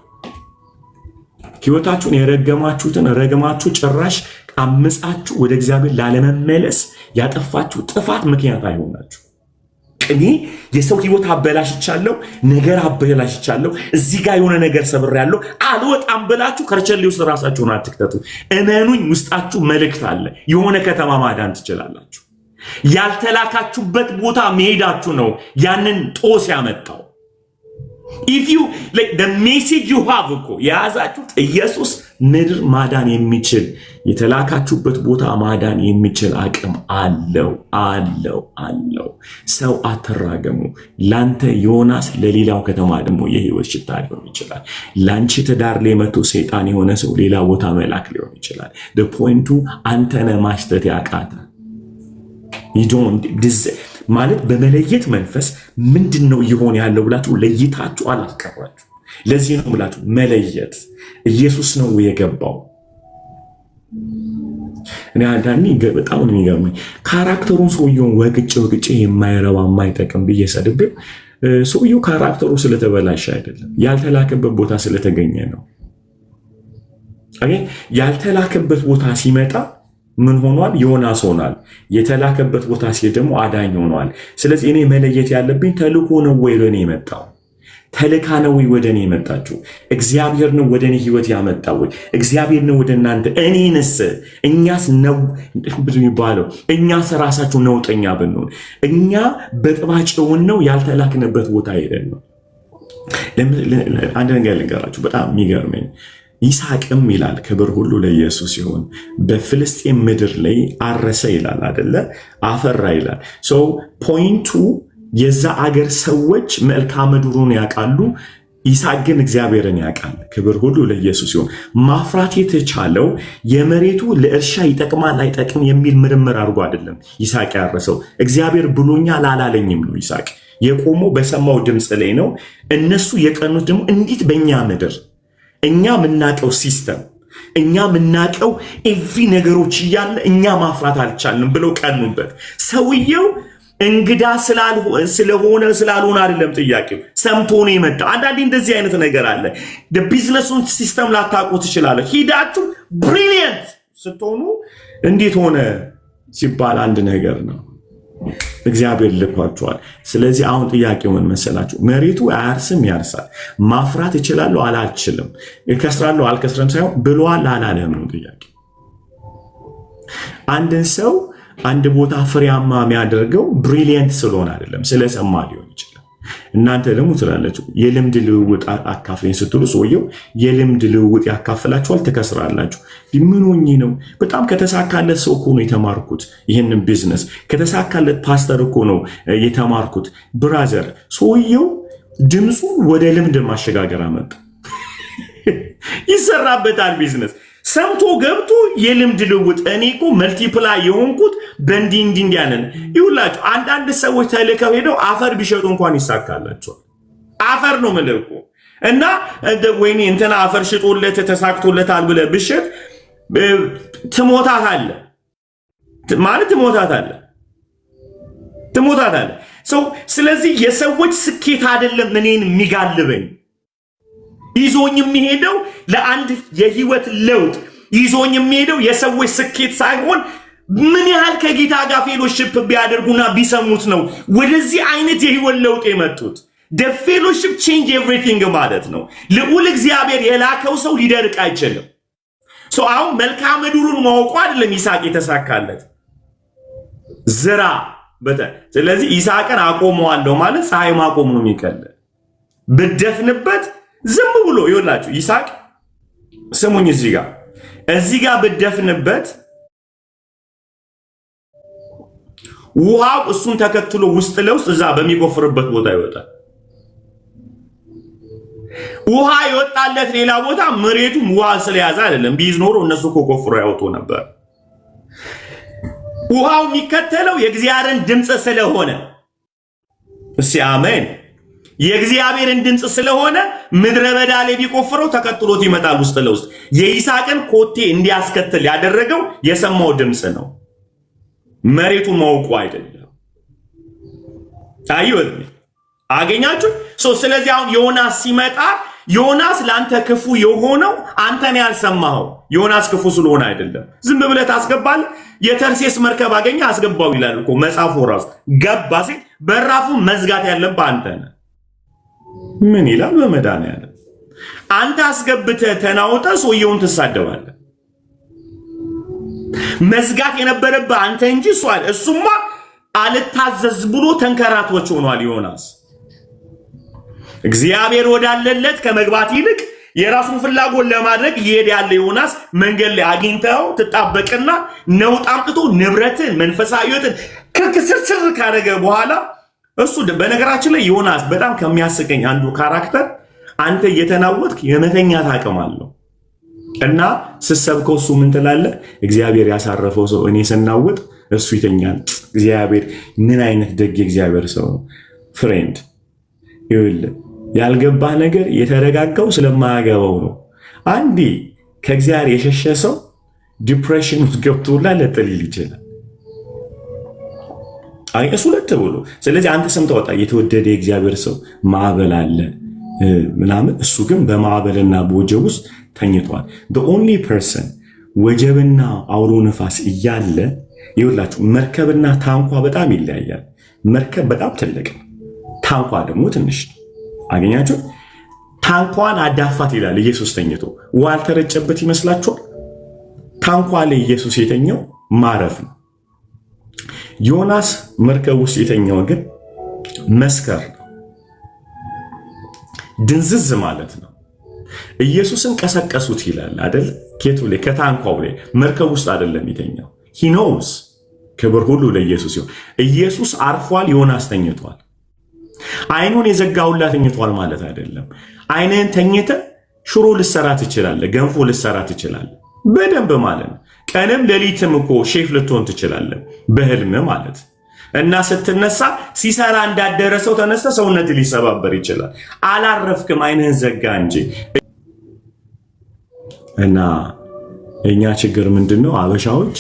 ህይወታችሁን የረገማችሁትን ረገማችሁ ጭራሽ አምጻችሁ ወደ እግዚአብሔር ላለመመለስ ያጠፋችሁ ጥፋት ምክንያት አይሆናችሁ። እኔ የሰው ህይወት አበላሽቻለሁ፣ ነገር አበላሽቻለሁ፣ እዚህ ጋር የሆነ ነገር ሰብሬያለሁ አልወጣም ብላችሁ ከርቸሌ ውስጥ ራሳችሁን አትክተቱ። እመኑኝ፣ ውስጣችሁ መልእክት አለ። የሆነ ከተማ ማዳን ትችላላችሁ። ያልተላካችሁበት ቦታ መሄዳችሁ ነው ያንን ጦስ ያመጣው። if you like the message you have እኮ የያዛችሁት ኢየሱስ ምድር ማዳን የሚችል የተላካችሁበት ቦታ ማዳን የሚችል አቅም አለው። ሰው አትራገሙ። ላንተ ዮናስ ለሌላው ከተማ ደግሞ የህይወት ሽታ ሊሆን ይችላል። ላንቺ ትዳር ላይ መጥቶ ሰይጣን የሆነ ሰው ሌላ ቦታ መላክ ሊሆን ይችላል። the point አንተነ ማሽተት ያቃተ you don't ማለት በመለየት መንፈስ ምንድነው ይሆን ያለው ብላችሁ ለይታችሁ አላስቀራችሁ። ለዚህ ነው ብላችሁ መለየት ኢየሱስ ነው የገባው። እኔ አንዳንዴ በጣም ነው የሚገርመኝ ካራክተሩን ሰውየውን ወግጬ የማይረባ የማይጠቅም ብዬ ሰድቤ ሰውየው ካራክተሩ ስለተበላሸ አይደለም፣ ያልተላከበት ቦታ ስለተገኘ ነው። ያልተላከበት ቦታ ሲመጣ ምን ሆኗል? ዮናስ ሆኗል። የተላከበት ቦታ ሲሄድ ደግሞ አዳኝ ሆኗል። ስለዚህ እኔ መለየት ያለብኝ ተልኮ ነው ወይ ለኔ የመጣው? ተልካ ነው ወደ እኔ የመጣችሁ? እግዚአብሔር ነው ወደ እኔ ህይወት ያመጣው? እግዚአብሔር ነው ወደ እናንተ? እኔንስ? እኛስ ነው የሚባለው? እኛስ ራሳችሁ ነውጠኛ ብንሆን? እኛ በጥባጭውን ነው ያልተላክንበት ቦታ ሄደን ነው። አንድ ነገር ልንገራችሁ፣ በጣም የሚገርመኝ ይስሐቅም ይላል ክብር ሁሉ ለኢየሱስ ሲሆን በፍልስጤም ምድር ላይ አረሰ ይላል አይደለ? አፈራ ይላል። ፖይንቱ የዛ አገር ሰዎች መልክዓ ምድሩን ያውቃሉ። ይስሐቅ ግን እግዚአብሔርን ያውቃል። ክብር ሁሉ ለኢየሱስ ሲሆን ማፍራት የተቻለው የመሬቱ ለእርሻ ይጠቅማል አይጠቅም የሚል ምርምር አድርጎ አይደለም ይስሐቅ ያረሰው። እግዚአብሔር ብሎኛል አላለኝም ነው ይስሐቅ የቆመው፣ በሰማው ድምፅ ላይ ነው። እነሱ የቀኑት ደግሞ እንዴት በእኛ ምድር እኛ ምናቀው ሲስተም እኛ ምናቀው ኤቭሪ ነገሮች እያለ እኛ ማፍራት አልቻልንም ብለው ቀኑበት። ሰውየው እንግዳ ስላልሆነ አይደለም ጥያቄው፣ ሰምቶ ነው የመጣው። አንዳንዴ እንደዚህ አይነት ነገር አለ። ቢዝነሱን ሲስተም ላታውቁ ትችላለ። ሂዳችሁ ብሪሊየንት ስትሆኑ እንዴት ሆነ ሲባል አንድ ነገር ነው። እግዚአብሔር ልኳቸዋል። ስለዚህ አሁን ጥያቄው ምን መሰላችሁ? መሬቱ አያርስም ያርሳል። ማፍራት እችላለሁ አላልችልም፣ እከስራለሁ አልከስረም ሳይሆን ብሏል አላለም ነው ጥያቄ። አንድን ሰው አንድ ቦታ ፍሬያማ የሚያደርገው ብሪሊየንት ስለሆነ አይደለም፣ ስለሰማ ሊሆን ይችላል። እናንተ ደግሞ ትላለችሁ የልምድ ልውውጥ አካፍለኝ ስትሉ ሰውየው የልምድ ልውውጥ ያካፍላችኋል፣ ትከስራላችሁ። ምን ሆኜ ነው? በጣም ከተሳካለት ሰው እኮ ነው የተማርኩት ይህንን ቢዝነስ፣ ከተሳካለት ፓስተር እኮ ነው የተማርኩት። ብራዘር ሰውየው ድምፁ ወደ ልምድ ማሸጋገር አመጣ። ይሰራበታል ቢዝነስ ሰምቶ ገብቶ የልምድ ልውውጥ። እኔ እኮ መልቲፕላይ የሆንኩት በእንዲህ ያለን ይውላችሁ። አንዳንድ ሰዎች ተልከው ሄደው አፈር ቢሸጡ እንኳን ይሳካላቸዋል። አፈር ነው መልኩ እና ወይኔ እንትና አፈር ሽጦለት ተሳክቶለታል ብለህ ብሸጥ ትሞታታለህ ማለት ትሞታታለህ። ስለዚህ የሰዎች ስኬት አይደለም እኔን የሚጋልበኝ። ይዞኝ የሚሄደው ለአንድ የህይወት ለውጥ ይዞኝ የሚሄደው የሰዎች ስኬት ሳይሆን ምን ያህል ከጌታ ጋር ፌሎሺፕ ቢያደርጉና ቢሰሙት ነው ወደዚህ አይነት የህይወት ለውጥ የመጡት። the fellowship change everything ማለት ነው። ልዑል እግዚአብሔር የላከው ሰው ሊደርቅ አይችልም። አሁን መልክዓ ምድሩን ማወቁ አይደለም ይስሐቅ የተሳካለት ዝራ ስለዚህ ይስሐቅን አቆመዋለሁ ማለት ፀሐይ ማቆም ነው የሚቀል ብደፍንበት ዝም ብሎ ይወላችሁ ይስሐቅ ስሙኝ፣ እዚህ ጋር ብደፍንበት ውሃው እሱን ተከትሎ ውስጥ ለውስጥ እዛ በሚቆፍርበት ቦታ ይወጣል። ውሃ ይወጣለት ሌላ ቦታ መሬቱም ውሃ ስለያዘ አይደለም። ቢይዝ ኖሮ እነሱ እኮ ቆፍሮ ያወጡ ነበር። ውሃው የሚከተለው የእግዚአብሔርን ድምፅ ስለሆነ እሺ አሜን። የእግዚአብሔርን ድምፅ ስለሆነ ምድረ በዳ ላይ ቢቆፍረው ተከትሎት ይመጣል ውስጥ ለውስጥ። የይስሐቅን ኮቴ እንዲያስከትል ያደረገው የሰማው ድምፅ ነው፣ መሬቱን ማውቁ አይደለም። አይወድ አገኛችሁ። ስለዚህ አሁን ዮናስ ሲመጣ ዮናስ ለአንተ ክፉ የሆነው አንተን ያልሰማኸው ዮናስ ክፉ ስለሆነ አይደለም። ዝም ብለህ ታስገባለህ። የተርሴስ መርከብ አገኘ አስገባው ይላል እኮ መጽሐፉ ራሱ። ገባ ሲል በራፉ መዝጋት ያለብህ አንተ ነህ። ምን ይላል በመድኃኒዓለም? አንተ አስገብተህ ተናውጠህ ሰውየውን ትሳደባለህ። መዝጋት የነበረብህ አንተ እንጂ እሱማ አልታዘዝ ብሎ ተንከራቶች ሆኗል ዮናስ። እግዚአብሔር ወዳለለት ከመግባት ይልቅ የራሱን ፍላጎት ለማድረግ ይሄድ ያለ ዮናስ መንገድ ላይ አግኝተው ትጣበቅና ነውጥ አምጥቶ ንብረትን መንፈሳዊነትን ከስርስር ካደረገ በኋላ እሱ በነገራችን ላይ ዮናስ በጣም ከሚያስቀኝ አንዱ ካራክተር አንተ እየተናወጥክ የመተኛት አቅም አለው እና ስሰብከው እሱ ምን ትላለህ? እግዚአብሔር ያሳረፈው ሰው እኔ ስናወጥ እሱ ይተኛል። እግዚአብሔር ምን አይነት ደግ እግዚአብሔር ሰው ነው ፍሬንድ። ይኸውልህ ያልገባህ ነገር የተረጋጋው ስለማያገባው ነው። አንዴ ከእግዚአብሔር የሸሸ ሰው ዲፕሬሽን ውስጥ ገብቶላ ለጥልል ይችላል። አይ እሱ ለተብሎ ስለዚህ አንተ ሰምተህ ወጣ የተወደደ የእግዚአብሔር ሰው ማዕበል አለ ምናምን፣ እሱ ግን በማዕበልና በወጀብ ውስጥ ተኝቷል። the only person ወጀብና አውሎ ነፋስ እያለ ይኸውላችሁ መርከብና ታንኳ በጣም ይለያያል። መርከብ በጣም ትልቅ፣ ታንኳ ደግሞ ትንሽ። አገኛችሁ? ታንኳን አዳፋት ይላል ኢየሱስ ተኝቶ። ውሃ አልተረጨበት ይመስላችኋል? ታንኳ ላይ ኢየሱስ የተኛው ማረፍ ነው። ዮናስ መርከብ ውስጥ የተኛው ግን መስከር ነው፣ ድንዝዝ ማለት ነው። ኢየሱስን ቀሰቀሱት ይላል አይደል? ኬቱ ላይ ከታንኳው ላይ መርከብ ውስጥ አይደለም የተኛው። ሂ ኖውስ። ክብር ሁሉ ለኢየሱስ ይሁን። ኢየሱስ አርፏል፣ ዮናስ ተኝቷል። አይኑን የዘጋውላ ተኝቷል ማለት አይደለም። አይንህን ተኝተ ሽሮ ልሰራ ትችላለህ፣ ገንፎ ልሰራ ትችላለህ በደንብ ማለት ነው። ቀንም ሌሊትም እኮ ሼፍ ልትሆን ትችላለህ በህልም ማለት እና ስትነሳ ሲሰራ እንዳደረሰው ተነስተ ሰውነት ሊሰባበር ይችላል። አላረፍክም፣ አይንህን ዘጋ እንጂ። እና እኛ ችግር ምንድነው? አበሻዎች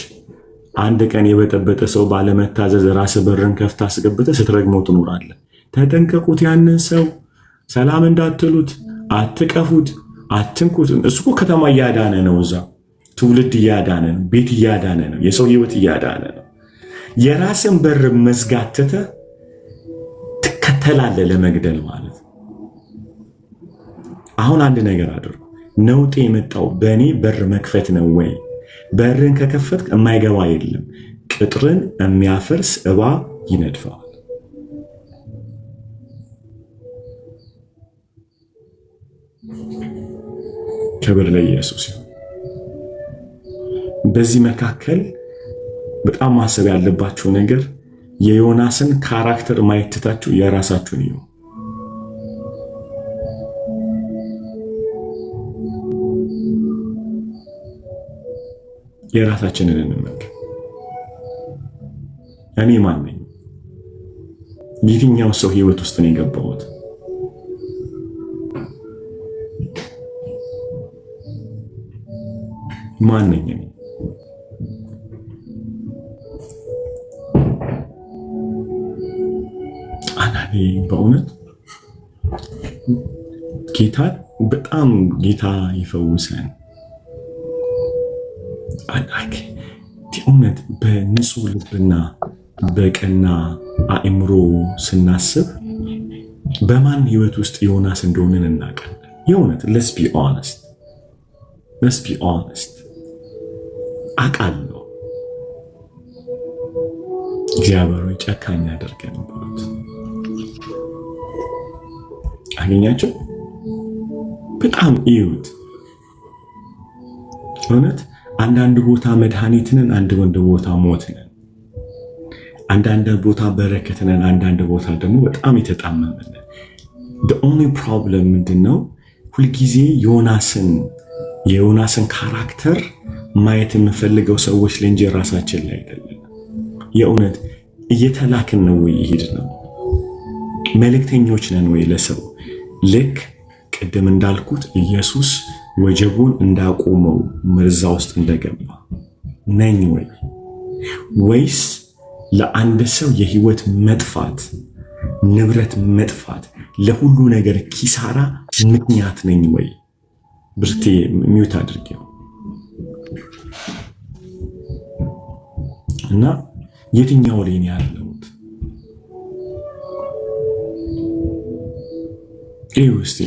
አንድ ቀን የበጠበጠ ሰው ባለመታዘዝ ራስ በርን ከፍታ አስገብተ ስትረግመው ትኖራለህ። ተጠንቀቁት፣ ያንን ሰው ሰላም እንዳትሉት፣ አትቀፉት፣ አትንኩት። እሱ እኮ ከተማ እያዳነ ነው፣ እዛ ትውልድ እያዳነ ነው፣ ቤት እያዳነ ነው፣ የሰው ህይወት እያዳነ ነው። የራስን በር መዝጋት ትተህ ትከተላለህ ለመግደል ማለት። አሁን አንድ ነገር አድርጉ። ነውጤ የመጣው በእኔ በር መክፈት ነው ወይ? በርን ከከፈትክ የማይገባ የለም። ቅጥርን የሚያፈርስ እባብ ይነድፈዋል። ክብር ለኢየሱስ ይሁን። በዚህ መካከል በጣም ማሰብ ያለባችሁ ነገር የዮናስን ካራክተር ማየት ትታችሁ የራሳችሁን እዩ። የራሳችንን እንመልከት። እኔ ማን ነኝ? የትኛው ሰው ህይወት ውስጥ ነው የገባሁት? ማን ነኝ እኔ? አናኔ በእውነት ጌታ በጣም ጌታ ይፈውሰን። አናኬ እውነት በንጹህ ልብና በቀና አእምሮ ስናስብ በማን ህይወት ውስጥ ዮናስ እንደሆነን እናውቃለን። የእውነት let's be honest አውቃለሁ። እግዚአብሔር ሆይ ጨካኝ አድርገን ብሎት አገኛቸው። በጣም እዩት። እውነት አንዳንድ ቦታ መድኃኒትንን፣ አንዳንድ ቦታ ሞትንን፣ አንዳንድ ቦታ በረከትንን፣ አንዳንድ ቦታ ደግሞ በጣም የተጣመመን። the only problem ምንድነው? ሁልጊዜ የዮናስን ካራክተር ማየት የምፈልገው ሰዎች ላይ እንጂ ራሳችን ላይ አይደለም። የእውነት እየተላክን ነው ወይ? ይሄድ ነው መልእክተኞች ነን ወይ ለሰው? ልክ ቅድም እንዳልኩት ኢየሱስ ወጀቡን እንዳቆመው መርዛ ውስጥ እንደገባ ነኝ ወይ? ወይስ ለአንድ ሰው የህይወት መጥፋት፣ ንብረት መጥፋት፣ ለሁሉ ነገር ኪሳራ ምክንያት ነኝ ወይ? ብርቴ ሚውት አድርጌው እና የትኛው ላይ ነው ያለሁት? እስቲ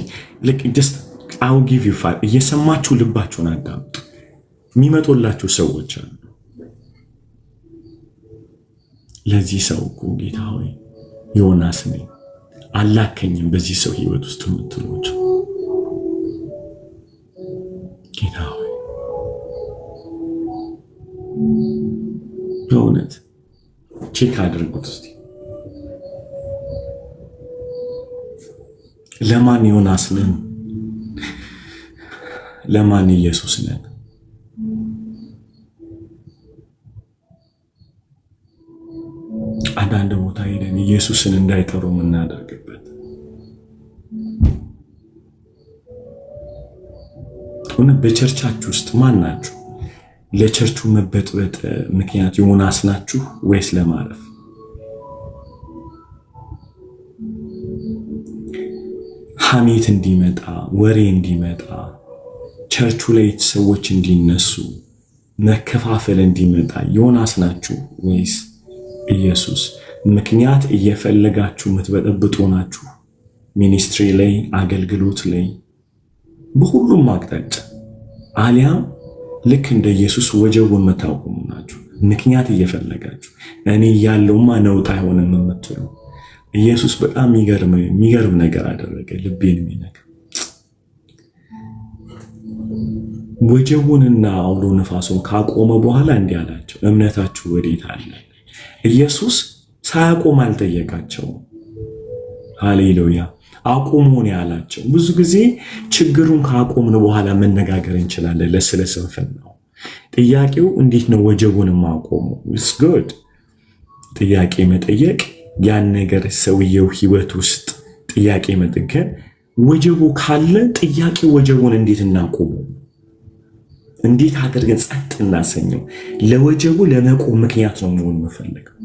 I'll give you 5 እየሰማችሁ ልባችሁን አዳምጡ። የሚመጡላችሁ ሰዎች አሉ። ለዚህ ሰው እኮ ጌታ ሆይ ዮናስ ነኝ አላከኝም በዚህ ሰው ህይወት ውስጥ የምትሉት ጌታ ሆይ በእውነት ቼክ አድርጉት እስቲ። ለማን ዮናስ ነን? ለማን ኢየሱስ ነን? አንዳንድ ቦታ ሄደን ኢየሱስን እንዳይጠሩ የምናደርግበት በቸርቻችሁ ውስጥ ማን ናችሁ? ለቸርቹ መበጥበጥ ምክንያት ዮናስ ናችሁ ወይስ ለማረፍ? ሐሜት እንዲመጣ፣ ወሬ እንዲመጣ፣ ቸርቹ ላይ ሰዎች እንዲነሱ፣ መከፋፈል እንዲመጣ ዮናስ ናችሁ ወይስ ኢየሱስ? ምክንያት እየፈለጋችሁ የምትበጠብጡ ናችሁ ሚኒስትሪ ላይ፣ አገልግሎት ላይ፣ በሁሉም አቅጣጫ አሊያም ልክ እንደ ኢየሱስ ወጀቡን የምታቆሙ ናችሁ። ምክንያት እየፈለጋችሁ እኔ ያለውማ ነውጥ አይሆንም የምትሉ ኢየሱስ በጣም የሚገርም ነገር አደረገ። ልቤን የሚነካ ወጀቡንና አውሎ ነፋሱን ካቆመ በኋላ እንዲህ አላቸው፣ እምነታችሁ ወዴት አለ? ኢየሱስ ሳያቆም አልጠየቃቸውም። ሃሌሉያ። አቁሙ ነው ያላቸው። ብዙ ጊዜ ችግሩን ካቆምን በኋላ መነጋገር እንችላለን ስለ ስንፍናው። ጥያቄው እንዴት ነው ወጀቡን ማቆሙ? ኢትስ ጉድ። ጥያቄ መጠየቅ ያን ነገር ሰውየው ህይወት ውስጥ ጥያቄ መጠገን። ወጀቡ ካለ ጥያቄ ወጀቡን እንዴት እናቆሙ? እንዴት አድርገን ጸጥ እናሰኘው? ለወጀቡ ለመቆም ምክንያት ነው መሆን መፈለገው።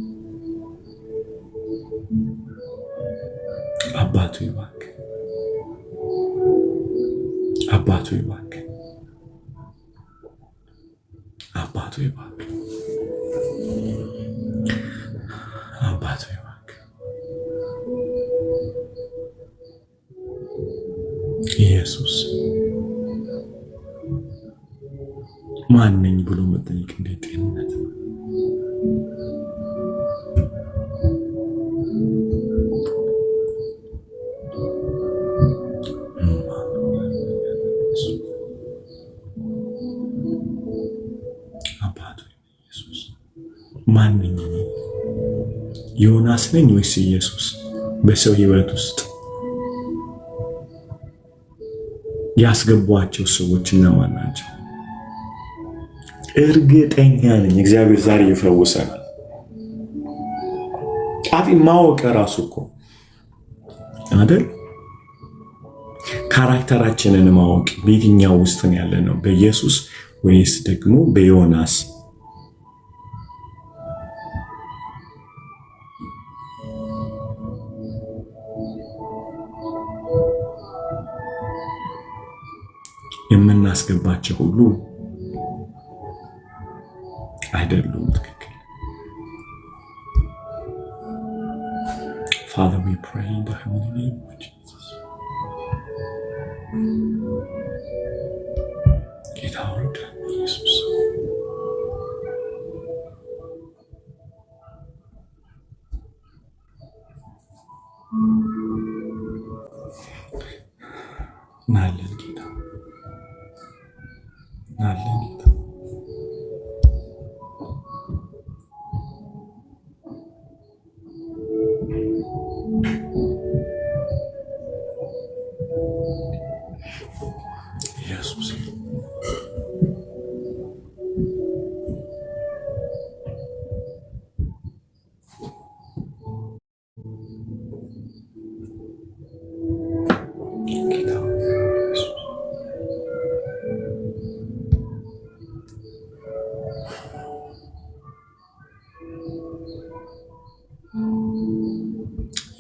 አባቱ ይባርክ፣ አባቱ ይባርክ፣ አባቱ ይባርክ፣ አባቱ ይባርክ። ኢየሱስ ማንኝ ብሎ መጠየቅ እንዴት ጤንነት ነው? ማንኝ? ዮናስ ነኝ ወይስ ኢየሱስ? በሰው ህይወት ውስጥ ያስገቧቸው ሰዎች እነማን ናቸው? እርግጠኛ ነኝ እግዚአብሔር ዛሬ ይፈውሰናል። ማወቅ ራሱ እኮ አይደል? ካራክተራችንን ማወቅ በየትኛው ውስጥ ነው ያለ ነው? በኢየሱስ ወይስ ደግሞ በዮናስ? የምናስገባቸው ሁሉ አይደሉም ትክክል። Father, we pray in the holy name of Jesus. ጌታ ሆይ ኢየሱስ ናለን ጌታ ናለን ጌታ ኢየሱስ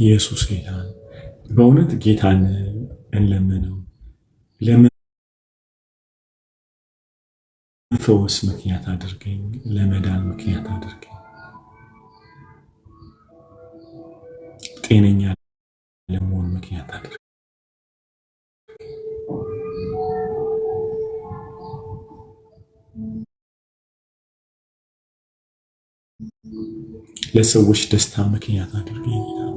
ኢየሱስ ይላል። በእውነት ጌታን እንለምነው። ለመፈወስ ምክንያት አድርገኝ፣ ለመዳን ምክንያት አድርገኝ፣ ጤነኛ ለመሆን ምክንያት አድርገኝ። ለሰዎች ደስታ ምክንያት አድርገኝ ይላል።